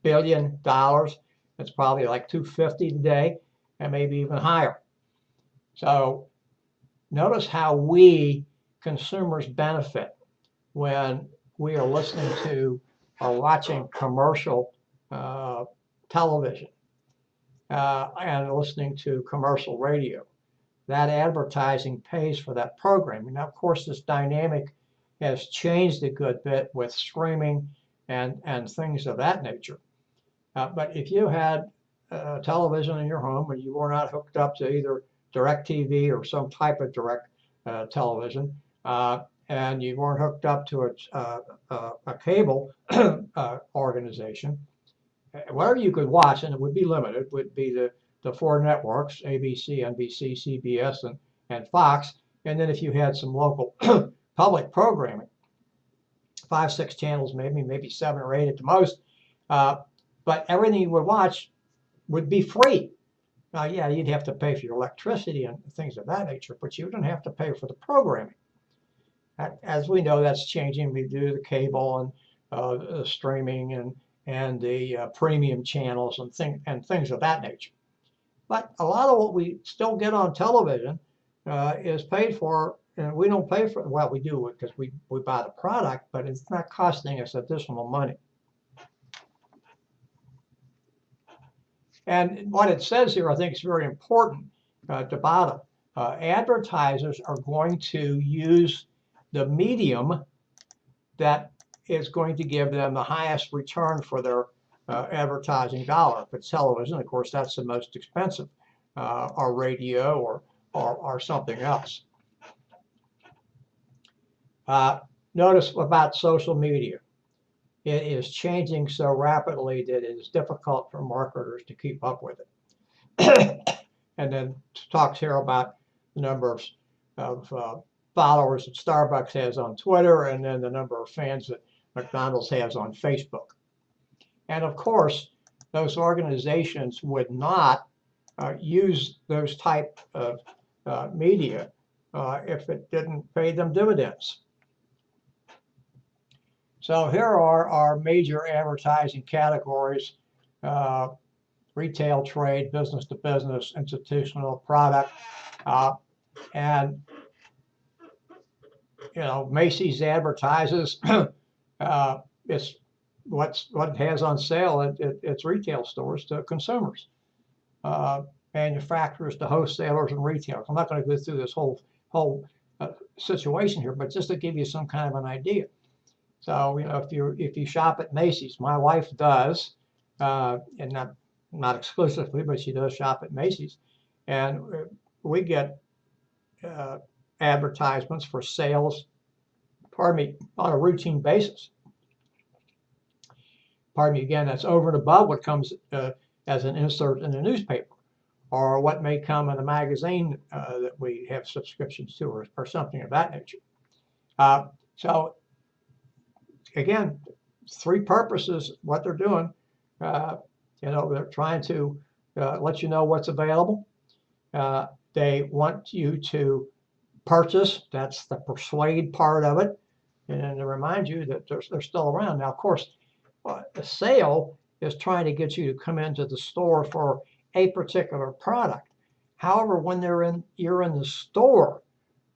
billion. It's probably like 250 today, and maybe even higher. So notice how we consumers benefit when we are listening to or watching commercial television and listening to commercial radio. That advertising pays for that programming. Now, of course, this dynamic has changed a good bit with streaming and things of that nature. But if you had television in your home and you were not hooked up to either DirecTV or some type of direct television, and you weren't hooked up to a cable organization, whatever you could watch, and it would be limited, would be the four networks, ABC, NBC, CBS, and Fox. And then if you had some local public programming, 5, 6 channels, maybe 7 or 8 at the most, but everything you would watch would be free. Now, yeah, you'd have to pay for your electricity and things of that nature, but you wouldn't have to pay for the programming. As we know, that's changing. We do the cable and the streaming and the premium channels and things of that nature. But a lot of what we still get on television is paid for, and we don't pay for it. Well, we do it because we buy the product, but it's not costing us additional money. And what it says here, I think, is very important at the bottom. Advertisers are going to use the medium that is going to give them the highest return for their advertising dollar. If it's television, of course, that's the most expensive, or radio or something else. Notice about social media. It is changing so rapidly that it is difficult for marketers to keep up with it. And then talks here about the number of followers that Starbucks has on Twitter, and then the number of fans that McDonald's has on Facebook. And of course, those organizations would not use those type of media if it didn't pay them dividends. So here are our major advertising categories: retail, trade, business to business, institutional, product, and Macy's advertises it's what it has on sale at its retail stores to consumers, manufacturers to wholesalers and retailers. I'm not going to go through this whole situation here, but just to give you some kind of an idea. So if you shop at Macy's, my wife does, and not exclusively, but she does shop at Macy's, and we get advertisements for sales, on a routine basis. pardon me again, that's over and above what comes as an insert in the newspaper, or what may come in a magazine that we have subscriptions to, or something of that nature. So again, three purposes, what they're doing. They're trying to let you know what's available. They want you to purchase. That's the persuade part of it. And to remind you that they're still around. Now, of course, the sale is trying to get you to come into the store for a particular product. However, when you're in the store,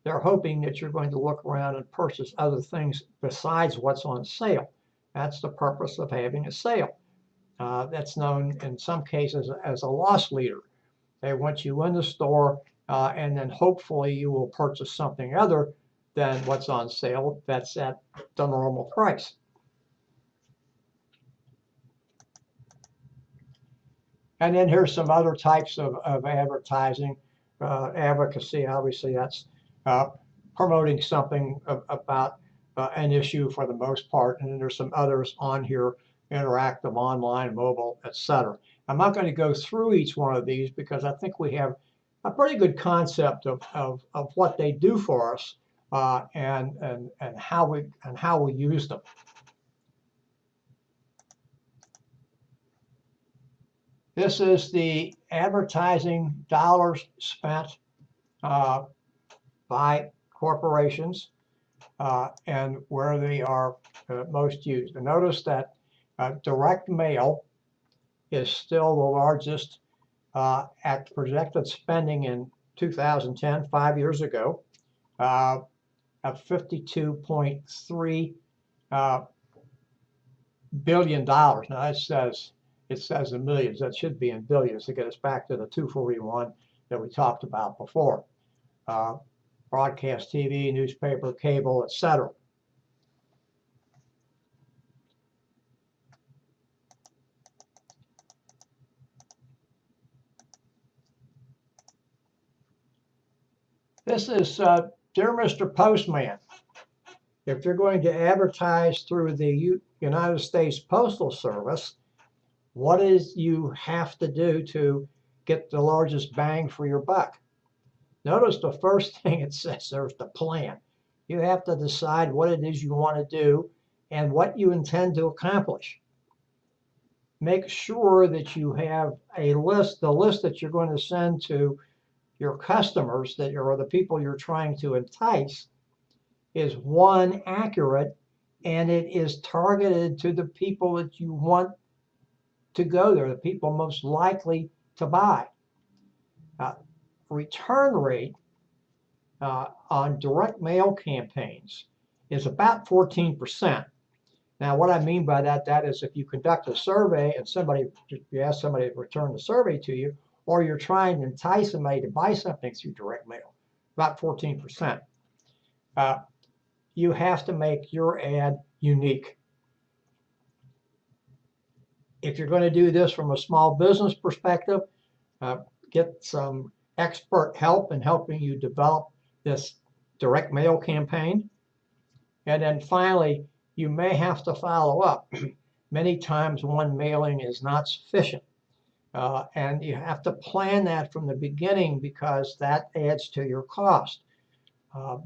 they're hoping that you're going to look around and purchase other things besides what's on sale. That's the purpose of having a sale. That's known in some cases as a loss leader. They want you in the store, and then hopefully you will purchase something other than what's on sale that's at the normal price. And then here's some other types of advertising. Advocacy, obviously, that's promoting something about an issue for the most part. And then there's some others on here: interactive, online, mobile, etc. I'm not going to go through each one of these because I think we have a pretty good concept of what they do for us and how we use them. This is the advertising dollars spent by corporations and where they are most used. And notice that direct mail is still the largest at projected spending in 2010, 5 years ago, of $52.3 billion. Now it says in millions. That should be in billions to get us back to the 241 that we talked about before. Broadcast TV, newspaper, cable, etc. This is Dear Mr. Postman. If you're going to advertise through the United States Postal Service, what is you have to do to get the largest bang for your buck? Notice the first thing it says, there's the plan. You have to decide what it is you want to do and what you intend to accomplish. Make sure that you have a list, the list that you're going to send to your customers, that are the people you're trying to entice, is one, accurate, and it is targeted to the people that you want to go there, the people most likely to buy. Return rate on direct mail campaigns is about 14%. Now, what I mean by that is if you conduct a survey and you ask somebody to return the survey to you, or you're trying to entice somebody to buy something through direct mail, about 14%. You have to make your ad unique. If you're going to do this from a small business perspective, get some expert help in helping you develop this direct mail campaign. And then finally, you may have to follow up. Many times one mailing is not sufficient. And you have to plan that from the beginning because that adds to your cost.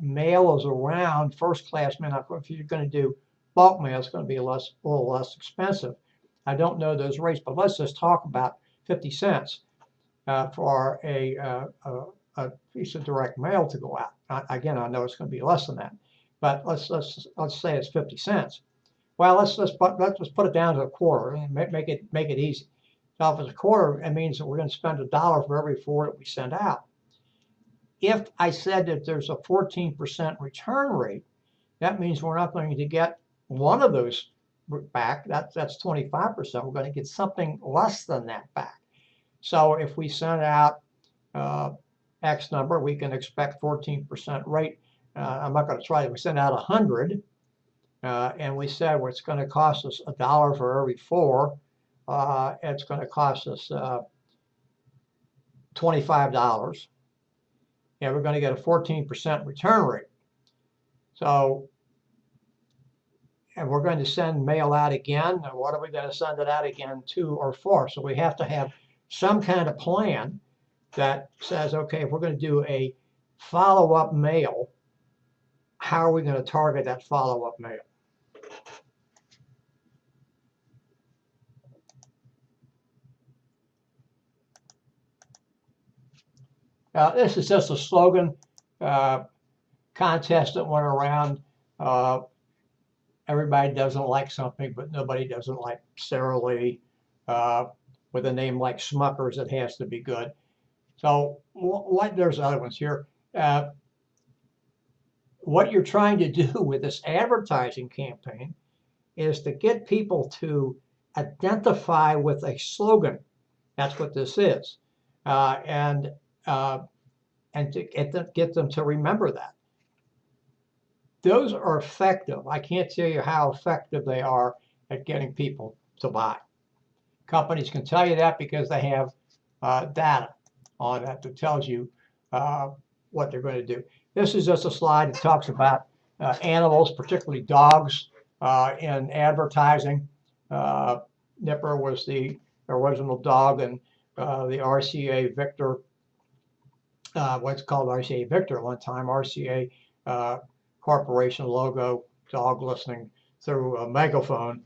Mail is around first-class mail. If you're going to do bulk mail, it's going to be a little less expensive. I don't know those rates, but let's just talk about 50 cents for a piece of direct mail to go out. Again, I know it's going to be less than that, but let's say it's 50 cents. Well, let's just put it down to a quarter and make it easy. So if it's a quarter, it means that we're going to spend $1 for every 4 that we send out. If I said that there's a 14% return rate, that means we're not going to get one of those back. That's 25%. We're going to get something less than that back. So if we send out X number, we can expect 14% rate. I'm not going to try it. We send out 100, and we said well, it's going to cost us $1 for every 4. It's going to cost us $25. And we're going to get a 14% return rate. So and we're going to send mail out again. And what are we going to send it out again to or for? So we have to have some kind of plan that says, okay, if we're going to do a follow-up mail, how are we going to target that follow-up mail? This is just a slogan contest that went around. Everybody doesn't like something, but nobody doesn't like Sara Lee. With a name like Smuckers, it has to be good. So there's other ones here. What you're trying to do with this advertising campaign is to get people to identify with a slogan. That's what this is. And to get them to remember that. Those are effective. I can't tell you how effective they are at getting people to buy. Companies can tell you that because they have data on that that tells you what they're going to do. This is just a slide that talks about animals, particularly dogs, in advertising. Nipper was the original dog, and the RCA Victor, what's called RCA Victor at one time, RCA Corporation logo, dog listening through a megaphone,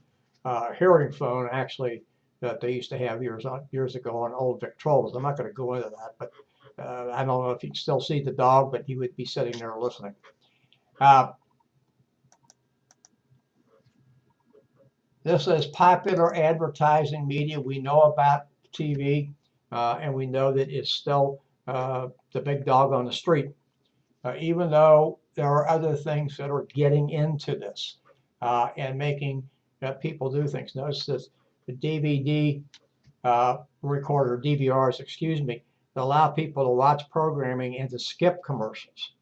hearing phone, actually, that they used to have years ago on old Victrolas. I'm not going to go into that, but I don't know if you can still see the dog, but he would be sitting there listening. This is popular advertising media. We know about TV, and we know that it's still the big dog on the street, even though there are other things that are getting into this and making people do things. Notice this, the DVD recorder, DVRs, excuse me, that allow people to watch programming and to skip commercials.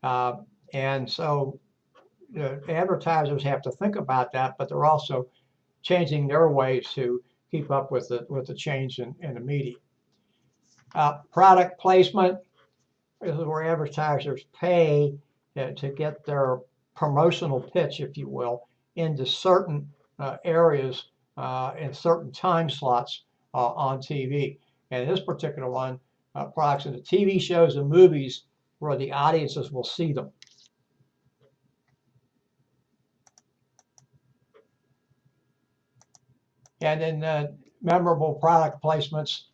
And so advertisers have to think about that, but they're also changing their ways to keep up with the change in the media. Product placement. This is where advertisers pay to get their promotional pitch, if you will, into certain areas in certain time slots on TV. And in this particular one, products in the TV shows and movies where the audiences will see them. And then memorable product placements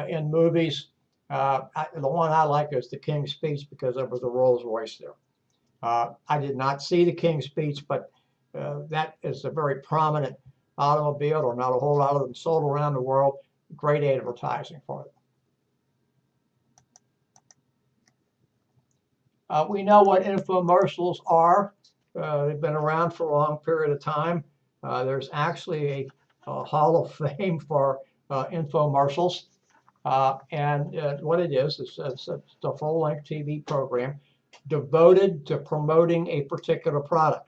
in movies. The one I like is the King's Speech because there was a Rolls Royce there. I did not see the King's Speech, but that is a very prominent automobile, or not a whole lot of them sold around the world. Great advertising for it. We know what infomercials are. They've been around for a long period of time. There's actually a Hall of Fame for infomercials. And what it is it's a full-length TV program devoted to promoting a particular product.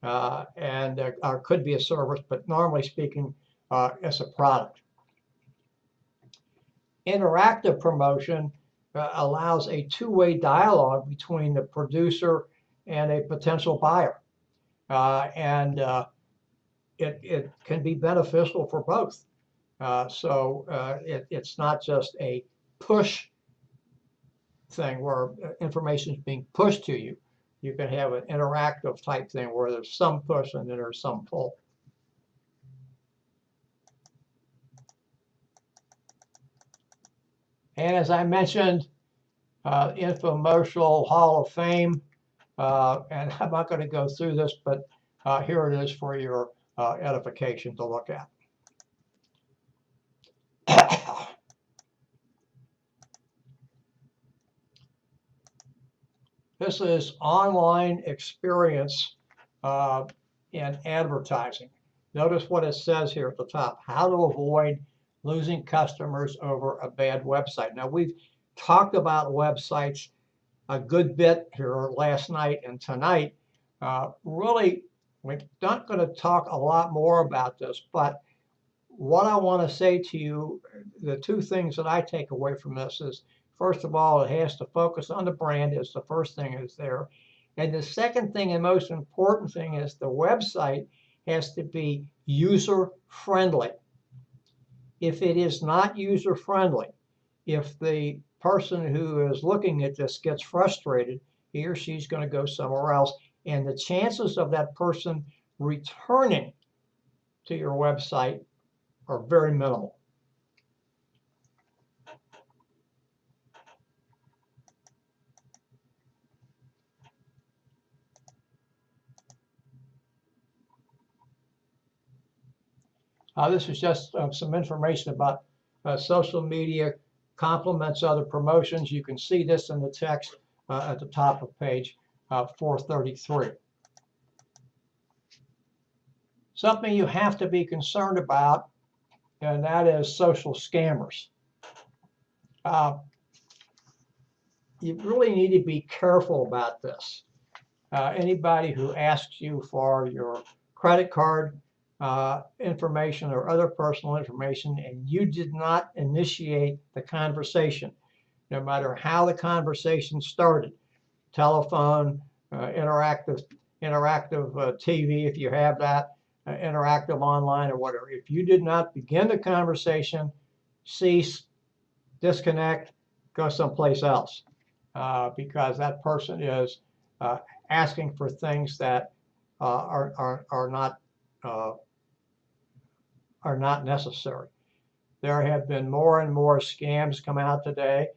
Or could be a service, but normally speaking, it's a product. Interactive promotion allows a two-way dialogue between the producer and a potential buyer. It can be beneficial for both. It's not just a push thing where information is being pushed to you. You can have an interactive type thing where there's some push and then there's some pull. And as I mentioned, infomercial Hall of Fame, and I'm not going to go through this, but here it is for your edification to look at. This is online experience in advertising. Notice what it says here at the top, how to avoid losing customers over a bad website. Now, we've talked about websites a good bit here last night and tonight. Really, we're not going to talk a lot more about this, but what I want to say to you, the two things that I take away from this is, first of all, it has to focus on the brand is the first thing is there. And the second thing and most important thing is the website has to be user-friendly. If it is not user-friendly, if the person who is looking at this gets frustrated, he or she's going to go somewhere else. And the chances of that person returning to your website are very minimal. This is just some information about social media complements other promotions. You can see this in the text at the top of page 433. Something you have to be concerned about, and that is social scammers. You really need to be careful about this. Anybody who asks you for your credit card information or other personal information and you did not initiate the conversation, no matter how the conversation started, telephone, interactive TV if you have that, interactive online or whatever. If you did not begin the conversation, cease, disconnect, go someplace else, because that person is asking for things that are not necessary. There have been more and more scams come out today,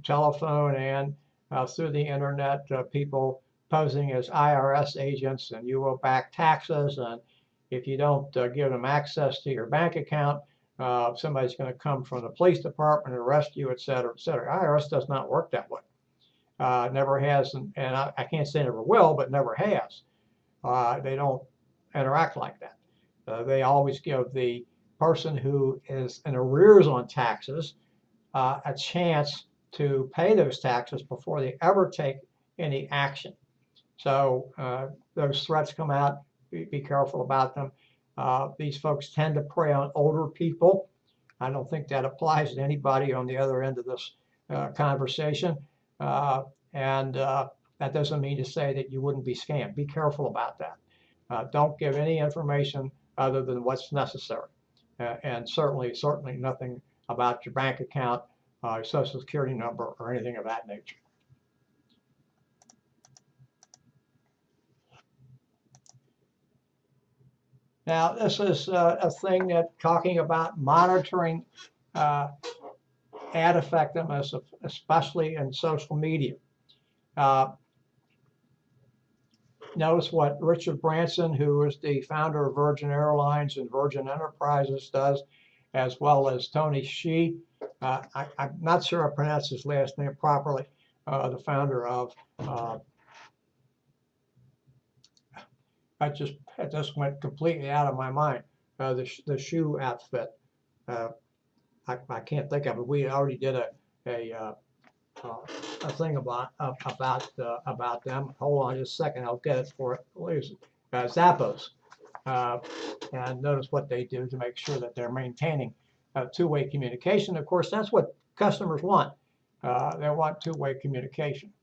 telephone and through the internet, people posing as IRS agents, and you owe back taxes, and if you don't give them access to your bank account, somebody's going to come from the police department and arrest you, et cetera, et cetera. IRS does not work that way. Never has, and I can't say never will, but never has. They don't interact like that. They always give the person who is in arrears on taxes a chance to pay those taxes before they ever take any action. So those threats come out. Be careful about them. These folks tend to prey on older people. I don't think that applies to anybody on the other end of this conversation. And that doesn't mean to say that you wouldn't be scammed. Be careful about that. Don't give any information other than what's necessary. And certainly nothing about your bank account, social security number, or anything of that nature. Now, this is a thing that talking about monitoring ad effectiveness, especially in social media. Notice what Richard Branson, who is the founder of Virgin Airlines and Virgin Enterprises, does, as well as Tony Hsieh. I'm not sure I pronounced his last name properly, the founder of, it just went completely out of my mind, the shoe outfit. I can't think of it. We already did a thing about them. Hold on just a second. I'll get it for it. Zappos. And notice what they do to make sure that they're maintaining two-way communication. Of course, that's what customers want. They want two-way communication.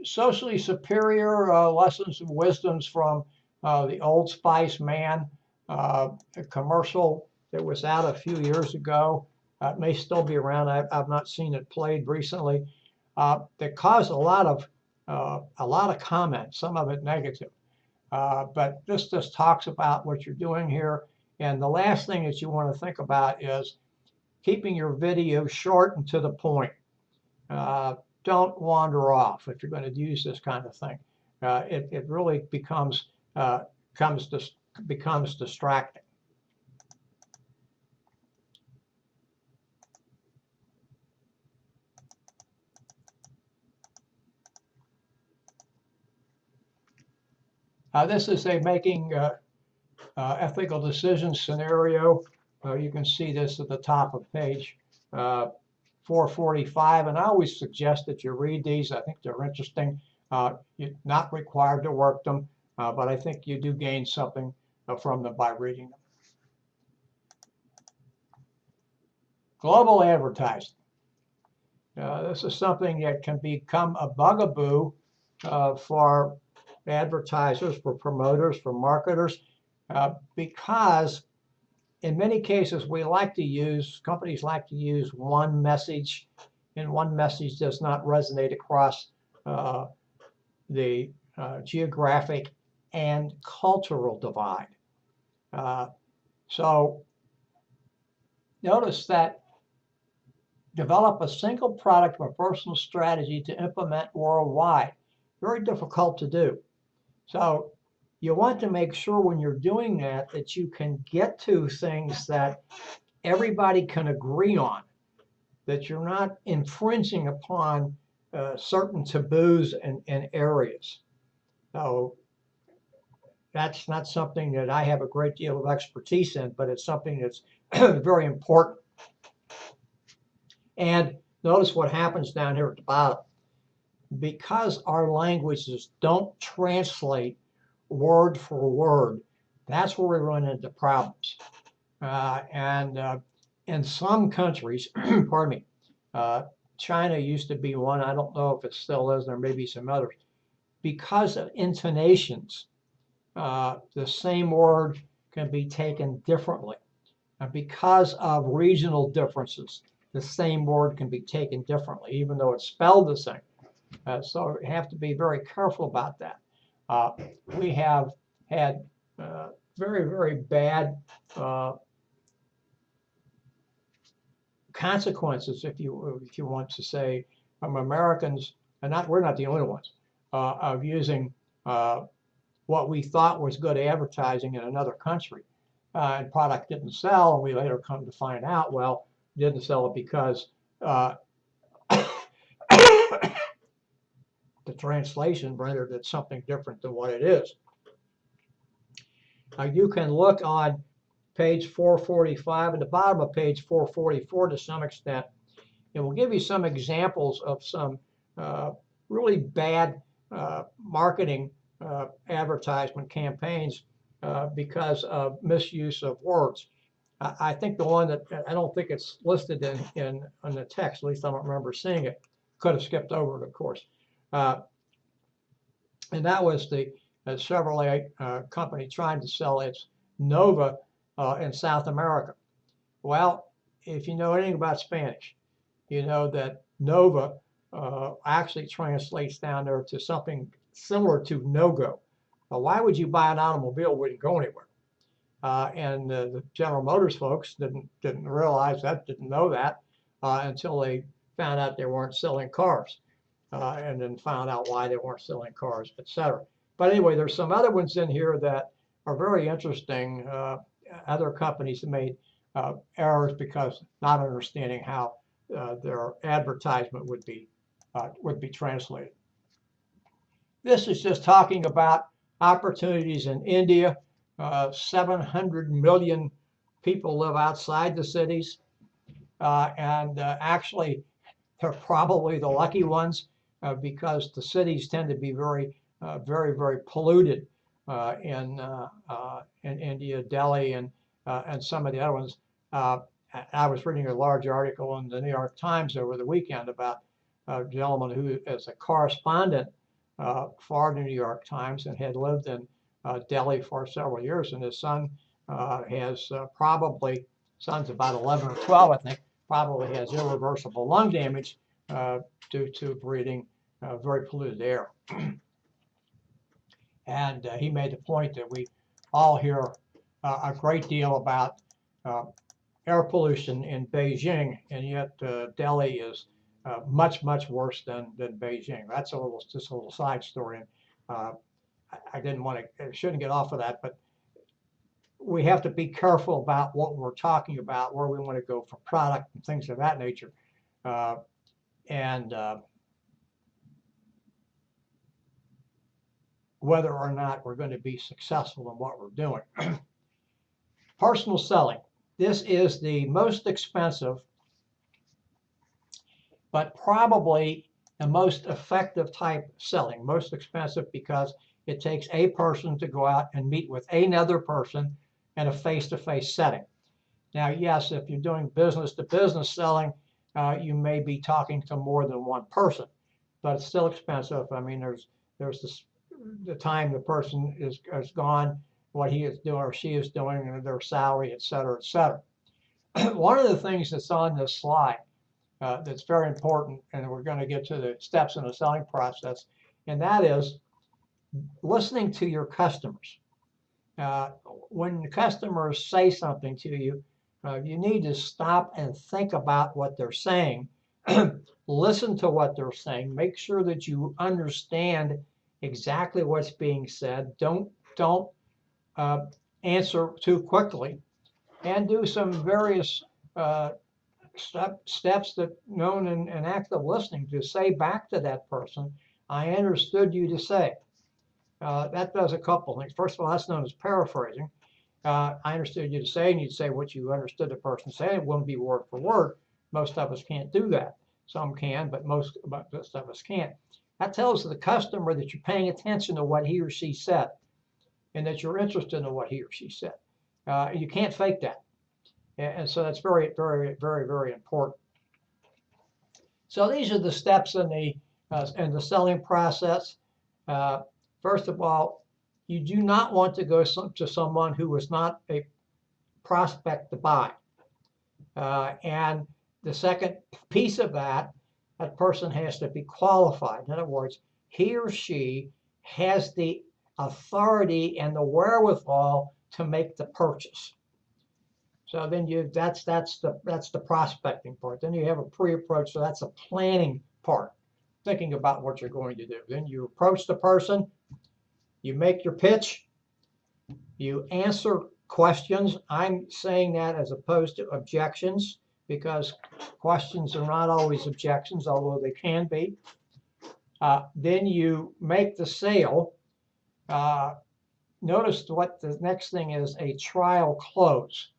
Socially superior lessons and wisdoms from the Old Spice man, a commercial that was out a few years ago. It may still be around. I've not seen it played recently. That caused a lot of comments, some of it negative. But this just talks about what you're doing here. And the last thing that you want to think about is keeping your video short and to the point. Don't wander off if you're going to use this kind of thing. It really becomes distracting. This is a making ethical decisions scenario. You can see this at the top of page 445, and I always suggest that you read these. I think they're interesting. You're not required to work them, but I think you do gain something from them by reading them. Global advertising. This is something that can become a bugaboo for advertisers, for promoters, for marketers, because in many cases companies like to use one message, and one message does not resonate across the geographic and cultural divide. So notice that develop a single product or personal strategy to implement worldwide. Very difficult to do. So you want to make sure when you're doing that that you can get to things that everybody can agree on, that you're not infringing upon certain taboos and areas. So that's not something that I have a great deal of expertise in, but it's something that's very important. And notice what happens down here at the bottom. Because our languages don't translate word for word, that's where we run into problems. In some countries, pardon me, China used to be one. I don't know if it still is. There may be some others. Because of intonations, the same word can be taken differently. And because of regional differences, the same word can be taken differently, even though it's spelled the same. So you have to be very careful about that. We have had very, very bad consequences, if you want to say, from Americans, and we're not the only ones, of using what we thought was good advertising in another country. And product didn't sell, and we later come to find out, well, didn't sell it because the translation rendered it something different than what it is. Now you can look on page 445 at the bottom of page 444 to some extent. It will give you some examples of some really bad marketing advertisement campaigns because of misuse of words. I think the one that I don't think it's listed in the text, at least I don't remember seeing it. Could have skipped over it, of course. And that was the Chevrolet company trying to sell its Nova in South America. Well, if you know anything about Spanish, you know that Nova actually translates down there to something similar to no-go. Why would you buy an automobile that wouldn't go anywhere? And the General Motors folks didn't realize that, didn't know that until they found out they weren't selling cars, and then found out why they weren't selling cars, etc. But anyway, there's some other ones in here that are very interesting. Other companies have made errors because not understanding how their advertisement would be translated. This is just talking about opportunities in India. 700 million people live outside the cities, and actually they're probably the lucky ones because the cities tend to be very, very polluted in India, Delhi, and some of the other ones. I was reading a large article in the New York Times over the weekend about a gentleman who is a correspondent for the New York Times and had lived in Delhi for several years, and his son has son's about 11 or 12, I think, probably has irreversible lung damage due to breathing very polluted air. And he made the point that we all hear a great deal about air pollution in Beijing, and yet Delhi is much worse than Beijing. That's just a little side story, and I shouldn't get off of that, but we have to be careful about what we're talking about, where we want to go for product and things of that nature, and whether or not we're going to be successful in what we're doing. Personal selling. This is the most expensive, but probably the most effective type of selling. Most expensive because it takes a person to go out and meet with another person in a face-to-face setting. Now, yes, if you're doing business-to-business selling, you may be talking to more than one person, but it's still expensive. I mean, there's this, the time the person is gone, what he is doing or she is doing, and their salary, et cetera, et cetera. One of the things that's on this slide that's very important, and we're going to get to the steps in the selling process, and that is listening to your customers. When customers say something to you, you need to stop and think about what they're saying. Listen to what they're saying. Make sure that you understand exactly what's being said. Don't answer too quickly, and do some various steps that known in active listening to say back to that person, I understood you to say. That does a couple things. First of all, that's known as paraphrasing. I understood you to say, and you'd say what you understood the person say. It wouldn't be word for word. Most of us can't do that. Some can, but most of us can't. That tells the customer that you're paying attention to what he or she said, and that you're interested in what he or she said. You can't fake that. And so that's very, very, very, very important. So these are the steps in the selling process. First of all, you do not want to go to someone who is not a prospect to buy. And the second piece of that person has to be qualified. In other words, he or she has the authority and the wherewithal to make the purchase. So then that's the prospecting part. Then you have a pre-approach, so that's a planning part, thinking about what you're going to do. Then you approach the person, you make your pitch, you answer questions. I'm saying that as opposed to objections, because questions are not always objections, although they can be. Then you make the sale. Notice what the next thing is, a trial close.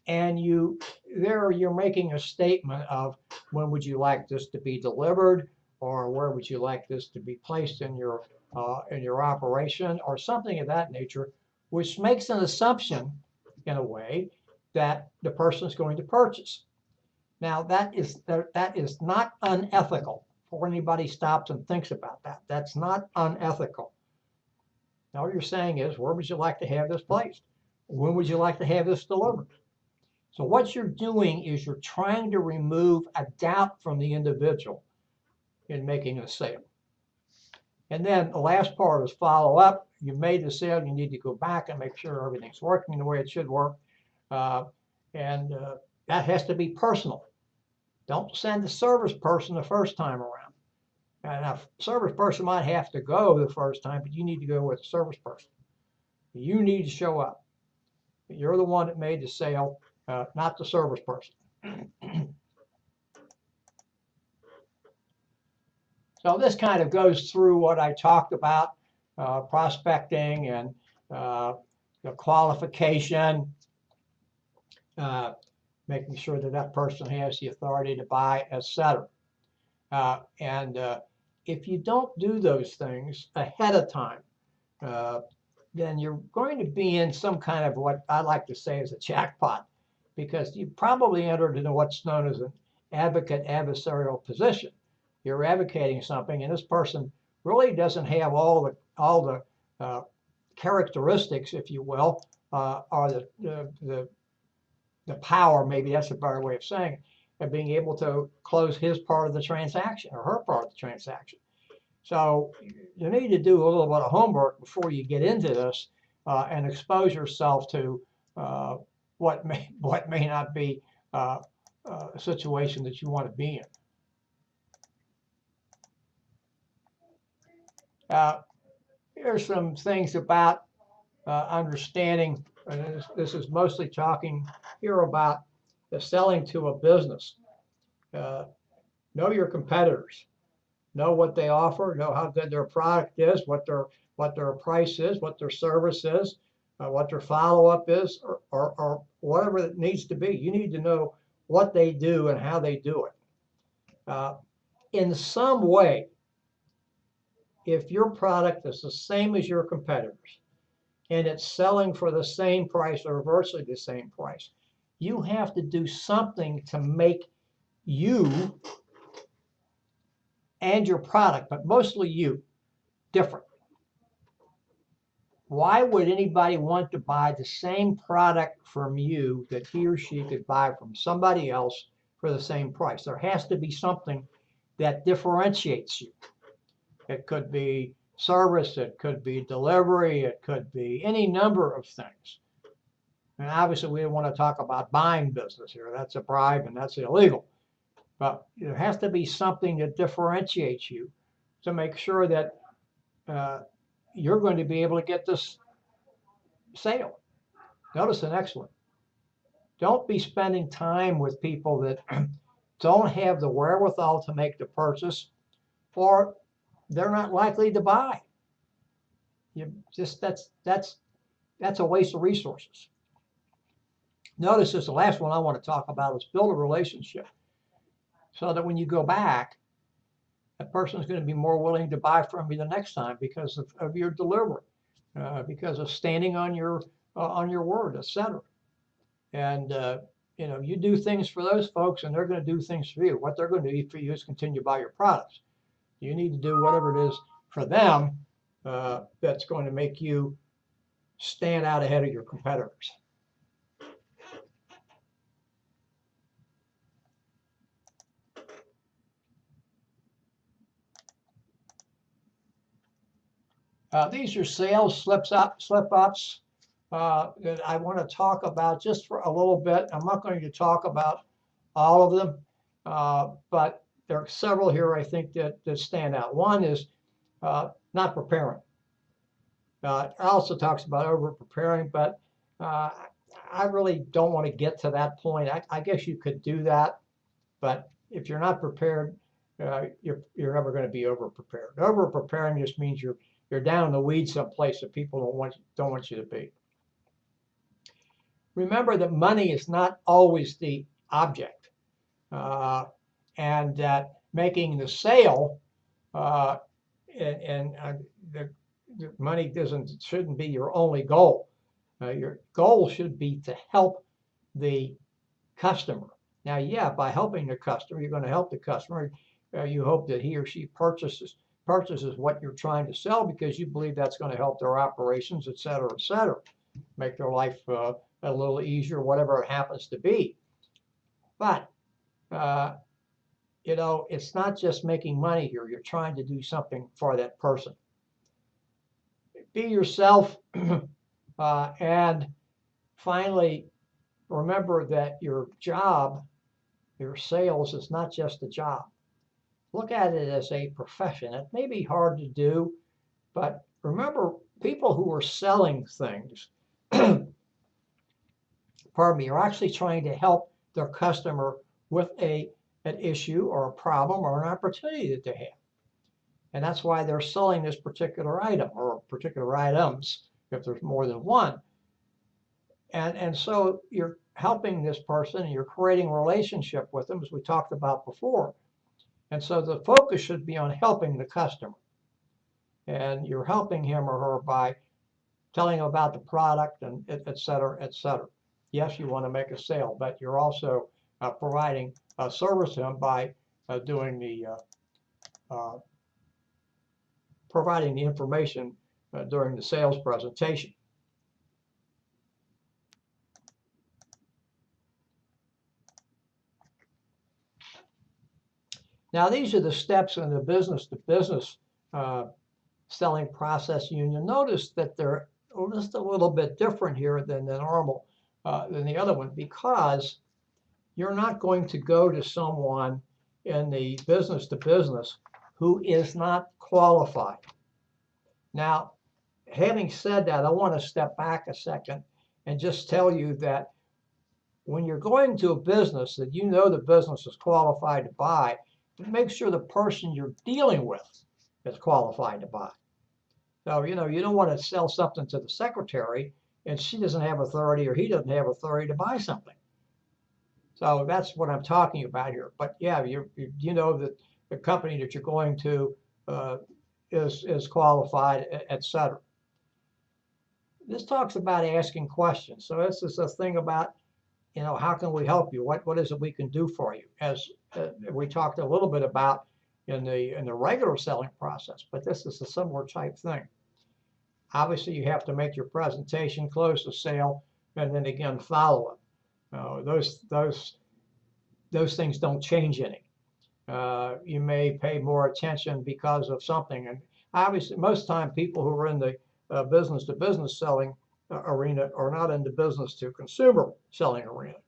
And you're making a statement of when would you like this to be delivered, or where would you like this to be placed in your operation, or something of that nature, which makes an assumption in a way that the person is going to purchase. Now that is not unethical. For anybody stops and thinks about that, that's not unethical. Now what you're saying is, where would you like to have this placed? When would you like to have this delivered? So what you're doing is you're trying to remove a doubt from the individual in making a sale. And then the last part is follow up. You made the sale, you need to go back and make sure everything's working the way it should work. And that has to be personal. Don't send the service person the first time around. And a service person might have to go the first time, but you need to go with the service person. You need to show up. You're the one that made the sale. Not the service person. So this kind of goes through what I talked about, prospecting and the qualification, making sure that that person has the authority to buy, etc. And if you don't do those things ahead of time, then you're going to be in some kind of what I like to say is a jackpot, because you probably entered into what's known as an advocate-adversarial position. You're advocating something, and this person really doesn't have all the characteristics, if you will, or the power, maybe that's a better way of saying it, of being able to close his part of the transaction or her part of the transaction. So you need to do a little bit of homework before you get into this and expose yourself to what may not be a situation that you want to be in. Here's some things about understanding. This is mostly talking here about the selling to a business. Know your competitors. Know what they offer. Know how good their product is. What their price is. What their service is. What their follow-up is, or whatever it needs to be. You need to know what they do and how they do it. In some way, if your product is the same as your competitors and it's selling for the same price or virtually the same price, you have to do something to make you and your product, but mostly you, different. Why would anybody want to buy the same product from you that he or she could buy from somebody else for the same price? There has to be something that differentiates you. It could be service, it could be delivery, it could be any number of things. And obviously, we don't want to talk about buying business here. That's a bribe and that's illegal. But there has to be something that differentiates you to make sure that you're going to be able to get this sale. Notice the next one. Don't be spending time with people that don't have the wherewithal to make the purchase, or they're not likely to buy. That's a waste of resources. Notice this, the last one I want to talk about is build a relationship so that when you go back, that person is going to be more willing to buy from you the next time because of your delivery, because of standing on your word, etc. And you do things for those folks, and they're going to do things for you. What they're going to do for you is continue to buy your products. You need to do whatever it is for them that's going to make you stand out ahead of your competitors. These are sales slip-ups that I want to talk about just for a little bit. I'm not going to talk about all of them, but there are several here I think that stand out. One is not preparing. It also talks about over-preparing, but I really don't want to get to that point. I guess you could do that, but if you're not prepared, you're never going to be over-prepared. Over-preparing just means you're down in the weeds someplace that people don't want you to be. Remember that money is not always the object, and that making the sale and the money shouldn't be your only goal. Your goal should be to help the customer. Now, yeah, by helping the customer, you're going to help the customer. You hope that he or she purchases what you're trying to sell because you believe that's going to help their operations, et cetera, make their life a little easier, whatever it happens to be. But, it's not just making money here. You're trying to do something for that person. Be yourself. And finally, remember that your job, your sales, is not just a job. Look at it as a profession. It may be hard to do, but remember, people who are selling things, pardon me, are actually trying to help their customer with an issue or a problem or an opportunity that they have. And that's why they're selling this particular item or particular items if there's more than one. And so you're helping this person and you're creating a relationship with them, as we talked about before. And so the focus should be on helping the customer. And you're helping him or her by telling them about the product and et cetera, et cetera. Yes, you want to make a sale, but you're also providing a service to them by doing providing the information during the sales presentation. Now, these are the steps in the business-to-business selling process union. Notice that they're just a little bit different here than the normal, than the other one, because you're not going to go to someone in the business-to-business who is not qualified. Now, having said that, I want to step back a second and just tell you that when you're going to a business that you know the business is qualified to buy, make sure the person you're dealing with is qualified to buy. So, you don't want to sell something to the secretary and she doesn't have authority or he doesn't have authority to buy something. So that's what I'm talking about here. But yeah, you know that the company that you're going to is qualified, et cetera. This talks about asking questions. So this is a thing about, how can we help you? What is it we can do for you? As we talked a little bit about in the regular selling process, but this is a similar type thing. Obviously, you have to make your presentation, close the sale, and then again follow it. Those things don't change any. You may pay more attention because of something, and obviously, most time people who are in the business-to-business selling arena are not in the business-to-consumer selling arena.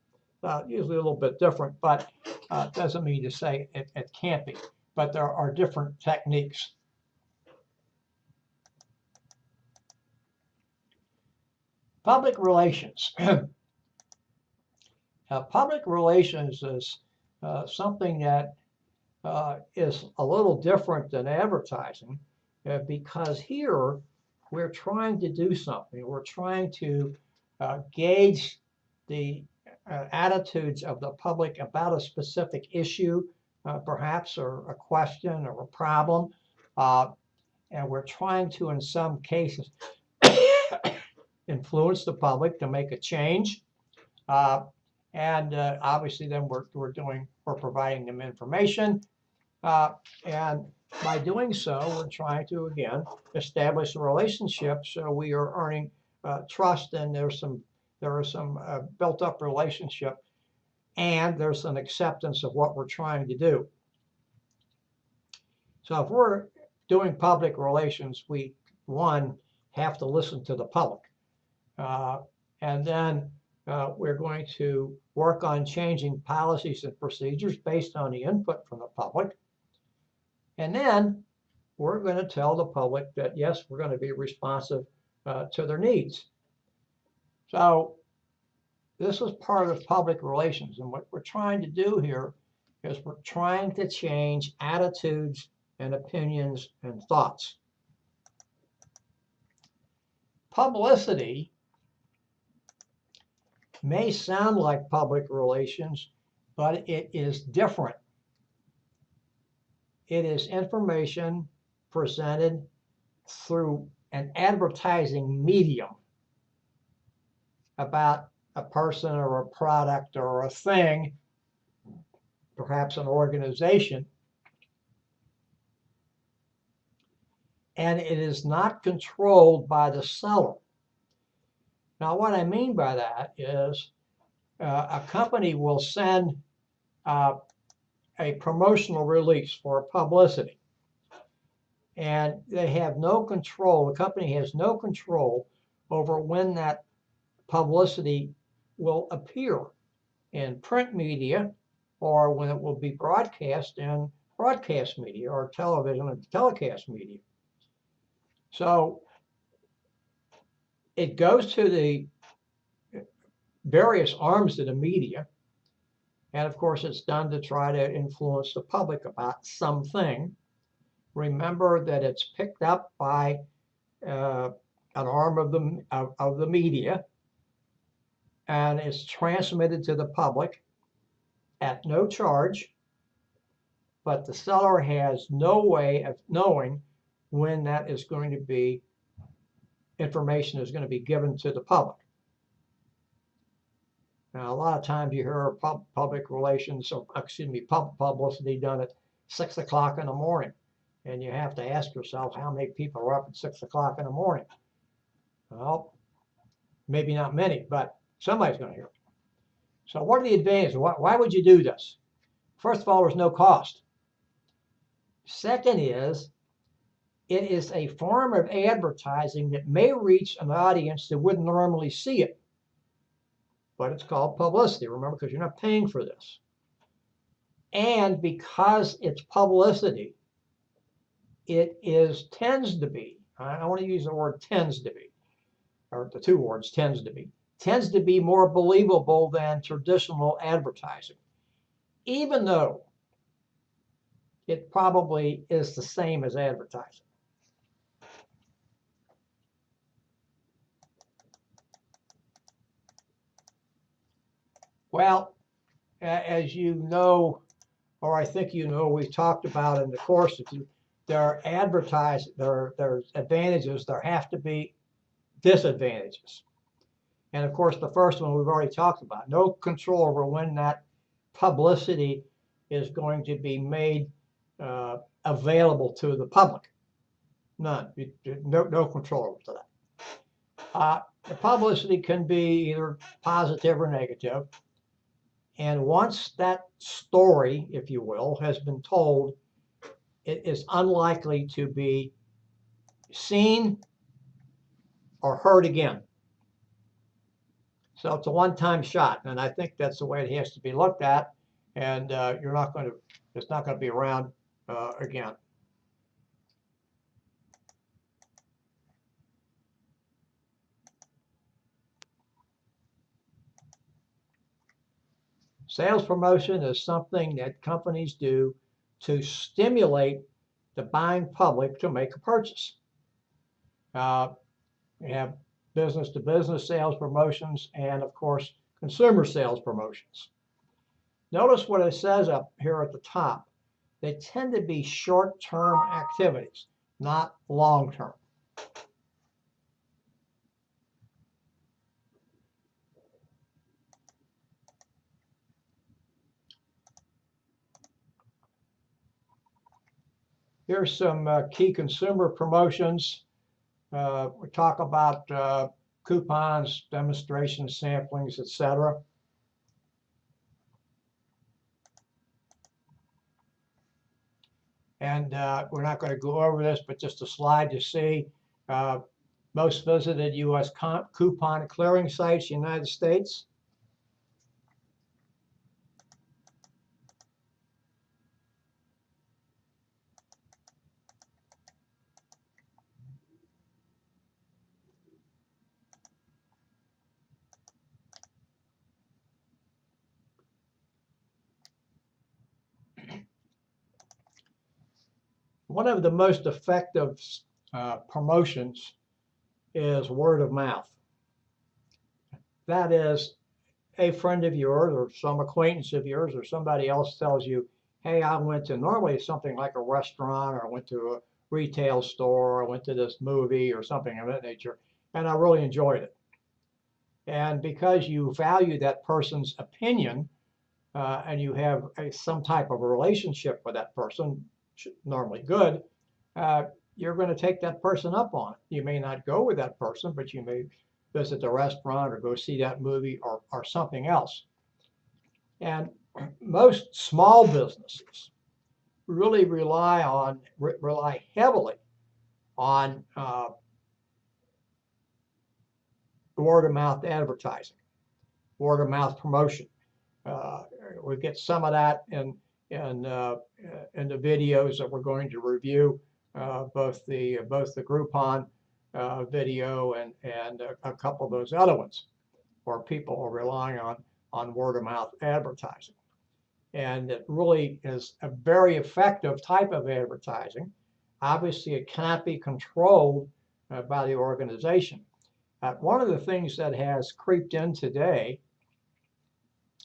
Usually a little bit different, but doesn't mean to say it can't be. But there are different techniques. Public relations. Public relations is something that is a little different than advertising because here we're trying to do something. We're trying to gauge the attitudes of the public about a specific issue, perhaps, or a question or a problem. And we're trying to, in some cases, influence the public to make a change. Obviously, then we're providing them information. And by doing so, we're trying to, again, establish a relationship so we are earning trust, and there are some built up relationship, and there's an acceptance of what we're trying to do. So if we're doing public relations, we, one, have to listen to the public. And then we're going to work on changing policies and procedures based on the input from the public. And then we're going to tell the public that, yes, we're going to be responsive to their needs. So this is part of public relations. And what we're trying to do here is we're trying to change attitudes and opinions and thoughts. Publicity may sound like public relations, but it is different. It is information presented through an advertising medium about a person or a product or a thing, perhaps an organization. And it is not controlled by the seller. Now, what I mean by that is a company will send a promotional release for publicity, and they have no control. The company has no control over when that publicity will appear in print media or when it will be broadcast in broadcast media or television and telecast media. So it goes to the various arms of the media, and of course it's done to try to influence the public about something. Remember that it's picked up by an arm of the media, and it's transmitted to the public at no charge, but the seller has no way of knowing when that is going to be, information is going to be given to the public. Now, a lot of times you hear public relations, or excuse me, publicity done at 6 o'clock in the morning. And you have to ask yourself how many people are up at 6 o'clock in the morning. Well, maybe not many, but somebody's going to hear it. So what are the advantages? Why would you do this? First of all, there's no cost. Second is, it is a form of advertising that may reach an audience that wouldn't normally see it. But it's called publicity, remember, because you're not paying for this. And because it's publicity, it tends to be, I want to use the word tends to be, or the two words tends to be more believable than traditional advertising, even though it probably is the same as advertising. Well, as you know, or I think you know, we've talked about in the course, there are there's advantages, there have to be disadvantages. And of course, the first one we've already talked about, no control over when that publicity is going to be made available to the public. None. No control over that. The publicity can be either positive or negative. And once that story, if you will, has been told, it is unlikely to be seen or heard again. So it's a one-time shot, and I think that's the way it has to be looked at. And it's not going to be around again. Sales promotion is something that companies do to stimulate the buying public to make a purchase. We have business-to-business sales promotions and, of course, consumer sales promotions. Notice what it says up here at the top. They tend to be short-term activities, not long-term. Here's some key consumer promotions. We talk about coupons, demonstrations, samplings, etc. And we're not going to go over this, but just a slide to see. Most visited U.S. coupon clearing sites, United States. One of the most effective promotions is word of mouth. That is, a friend of yours or some acquaintance of yours or somebody else tells you, hey, I went to normally something like a restaurant, or I went to a retail store, or I went to this movie or something of that nature, and I really enjoyed it. And because you value that person's opinion and you have some type of a relationship with that person, normally good, you're going to take that person up on it. You may not go with that person, but you may visit the restaurant or go see that movie or something else. And most small businesses really rely heavily on word of mouth advertising, word of mouth promotion. We get some of that in the videos that we're going to review, both the Groupon video and a couple of those other ones, where people are relying on word of mouth advertising. And it really is a very effective type of advertising. Obviously, it cannot be controlled by the organization. One of the things that has creeped in today,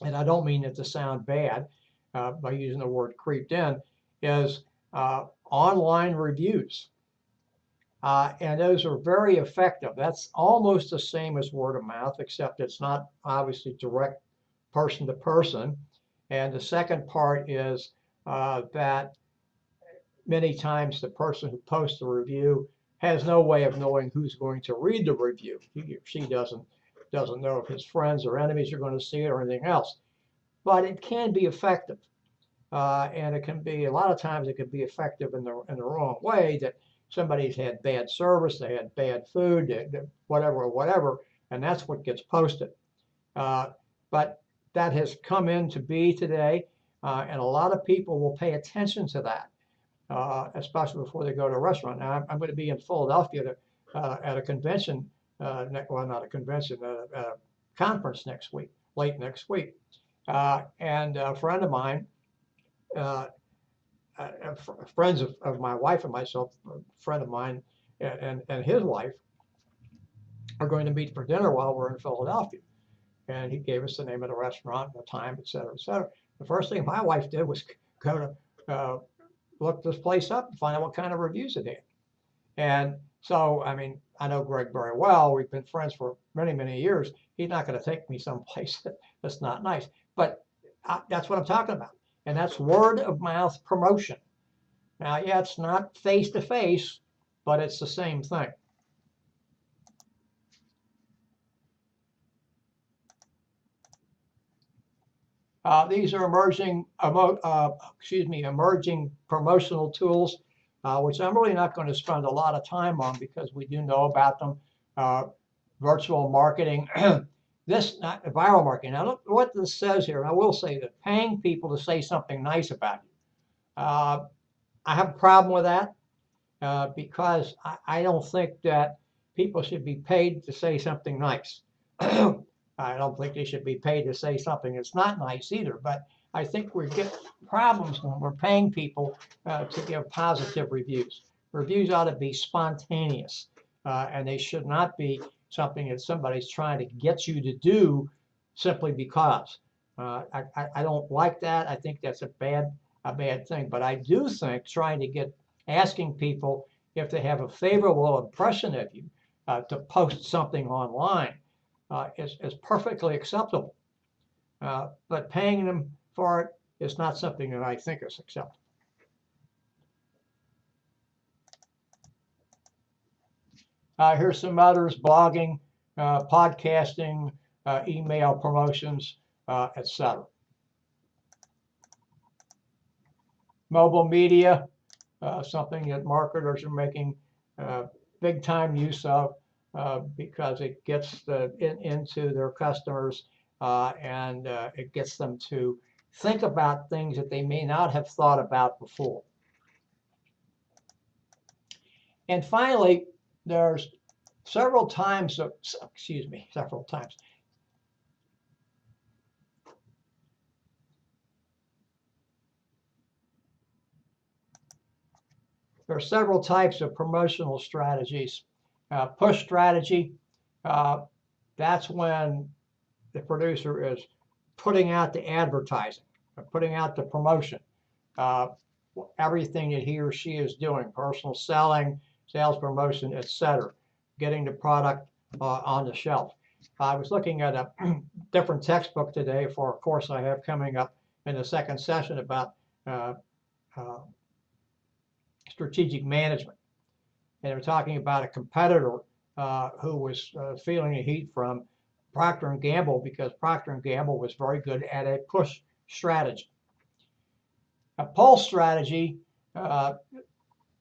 and I don't mean it to sound bad by using the word creeped in, is online reviews. And those are very effective. That's almost the same as word of mouth, except it's not obviously direct person to person. And the second part is that many times the person who posts the review has no way of knowing who's going to read the review. He or she doesn't know if his friends or enemies are going to see it or anything else. But it can be effective. And it can be, a lot of times it can be effective in the wrong way, that somebody's had bad service, they had bad food, whatever, and that's what gets posted. But that has come in to be today, and a lot of people will pay attention to that, especially before they go to a restaurant. Now, I'm going to be in Philadelphia at a convention, well, not a convention, a conference next week, late next week. And a friend of mine, friends of my wife and myself, a friend of mine and his wife are going to meet for dinner while we're in Philadelphia. And he gave us the name of the restaurant, the time, et cetera, et cetera. The first thing my wife did was go to look this place up and find out what kind of reviews it had. And so, I mean, I know Greg very well. We've been friends for many, many years. He's not going to take me someplace that's not nice. But that's what I'm talking about. and that's word of mouth promotion. Now, yeah, it's not face to face, but it's the same thing. These are emerging promotional tools, which I'm really not going to spend a lot of time on because we do know about them. Virtual marketing, not viral marketing. Now, look what this says here. I will say that paying people to say something nice about you. I have a problem with that because I don't think that people should be paid to say something nice. I don't think they should be paid to say something that's not nice either. But I think we get problems when we're paying people to give positive reviews. Reviews ought to be spontaneous, and they should not be something that somebody's trying to get you to do simply because. I don't like that. I think that's a bad thing. But I do think asking people if they have a favorable impression of you to post something online is perfectly acceptable. But paying them for it is not something that I think is acceptable. Here's some others: blogging, podcasting, email promotions, etc. Mobile media, something that marketers are making big time use of because it gets into their customers and it gets them to think about things that they may not have thought about before. And finally, there's several types of promotional strategies. Push strategy, that's when the producer is putting out the advertising, putting out the promotion, everything that he or she is doing, personal selling, sales promotion, etc., getting the product on the shelf. I was looking at a different textbook today for a course I have coming up in the second session about strategic management. And they were talking about a competitor who was feeling the heat from Procter & Gamble because Procter & Gamble was very good at a push strategy. A pull strategy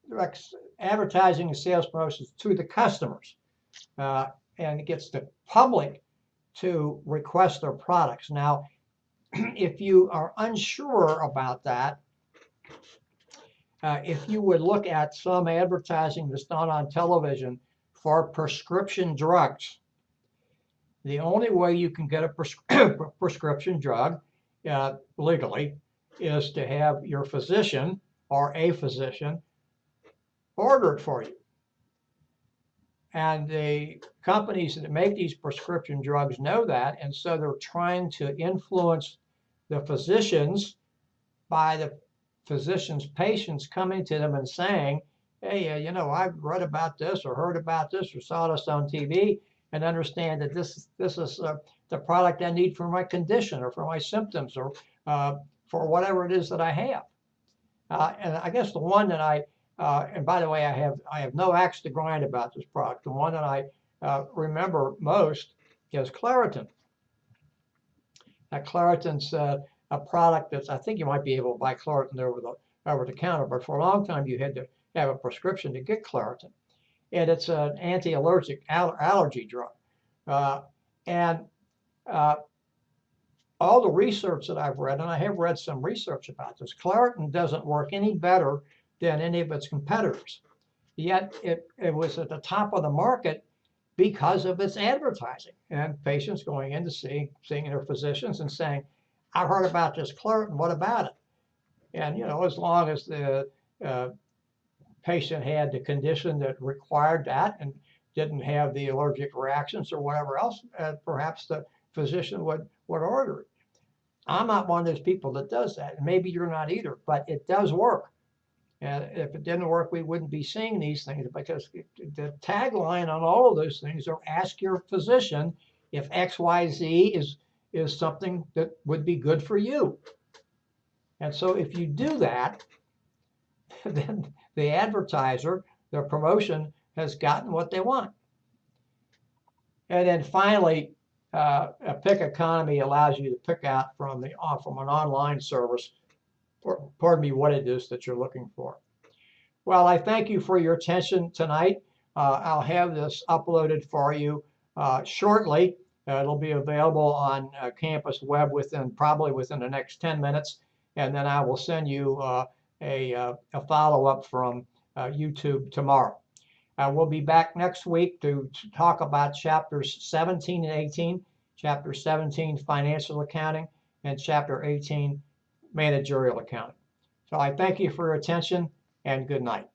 directs advertising and sales promotions to the customers and it gets the public to request their products. Now, if you are unsure about that, if you would look at some advertising that's done on television for prescription drugs, the only way you can get a prescription drug legally is to have your physician or a physician order it for you. And the companies that make these prescription drugs know that, and so they're trying to influence the physicians by the physicians' patients coming to them and saying, hey, I've read about this or heard about this or saw this on TV and understand that this is the product I need for my condition or for my symptoms or for whatever it is that I have. And I guess the one that and by the way, I have no axe to grind about this product. The one that I remember most is Claritin. Now, Claritin's a product I think you might be able to buy Claritin over the counter, but for a long time you had to have a prescription to get Claritin. And it's an anti-allergic allergy drug. And all the research that I've read, and I have read some research about this, Claritin doesn't work any better than any of its competitors. Yet it was at the top of the market because of its advertising and patients going in to seeing their physicians and saying, I've heard about this Claritin, what about it? And, as long as the patient had the condition that required that and didn't have the allergic reactions or whatever else, perhaps the physician would order it. I'm not one of those people that does that. And maybe you're not either, but it does work. And if it didn't work, we wouldn't be seeing these things because the tagline on all of those things are ask your physician if XYZ is something that would be good for you. And so if you do that, then the advertiser, their promotion, has gotten what they want. And then finally, a pick economy allows you to pick out from an online service, pardon me, what it is that you're looking for. Well, I thank you for your attention tonight. I'll have this uploaded for you shortly. It'll be available on Campus Web probably within the next 10 minutes, and then I will send you a follow-up from YouTube tomorrow. We'll be back next week to talk about chapters 17 and 18, chapter 17, financial accounting, and chapter 18, managerial accounting. So I thank you for your attention and good night.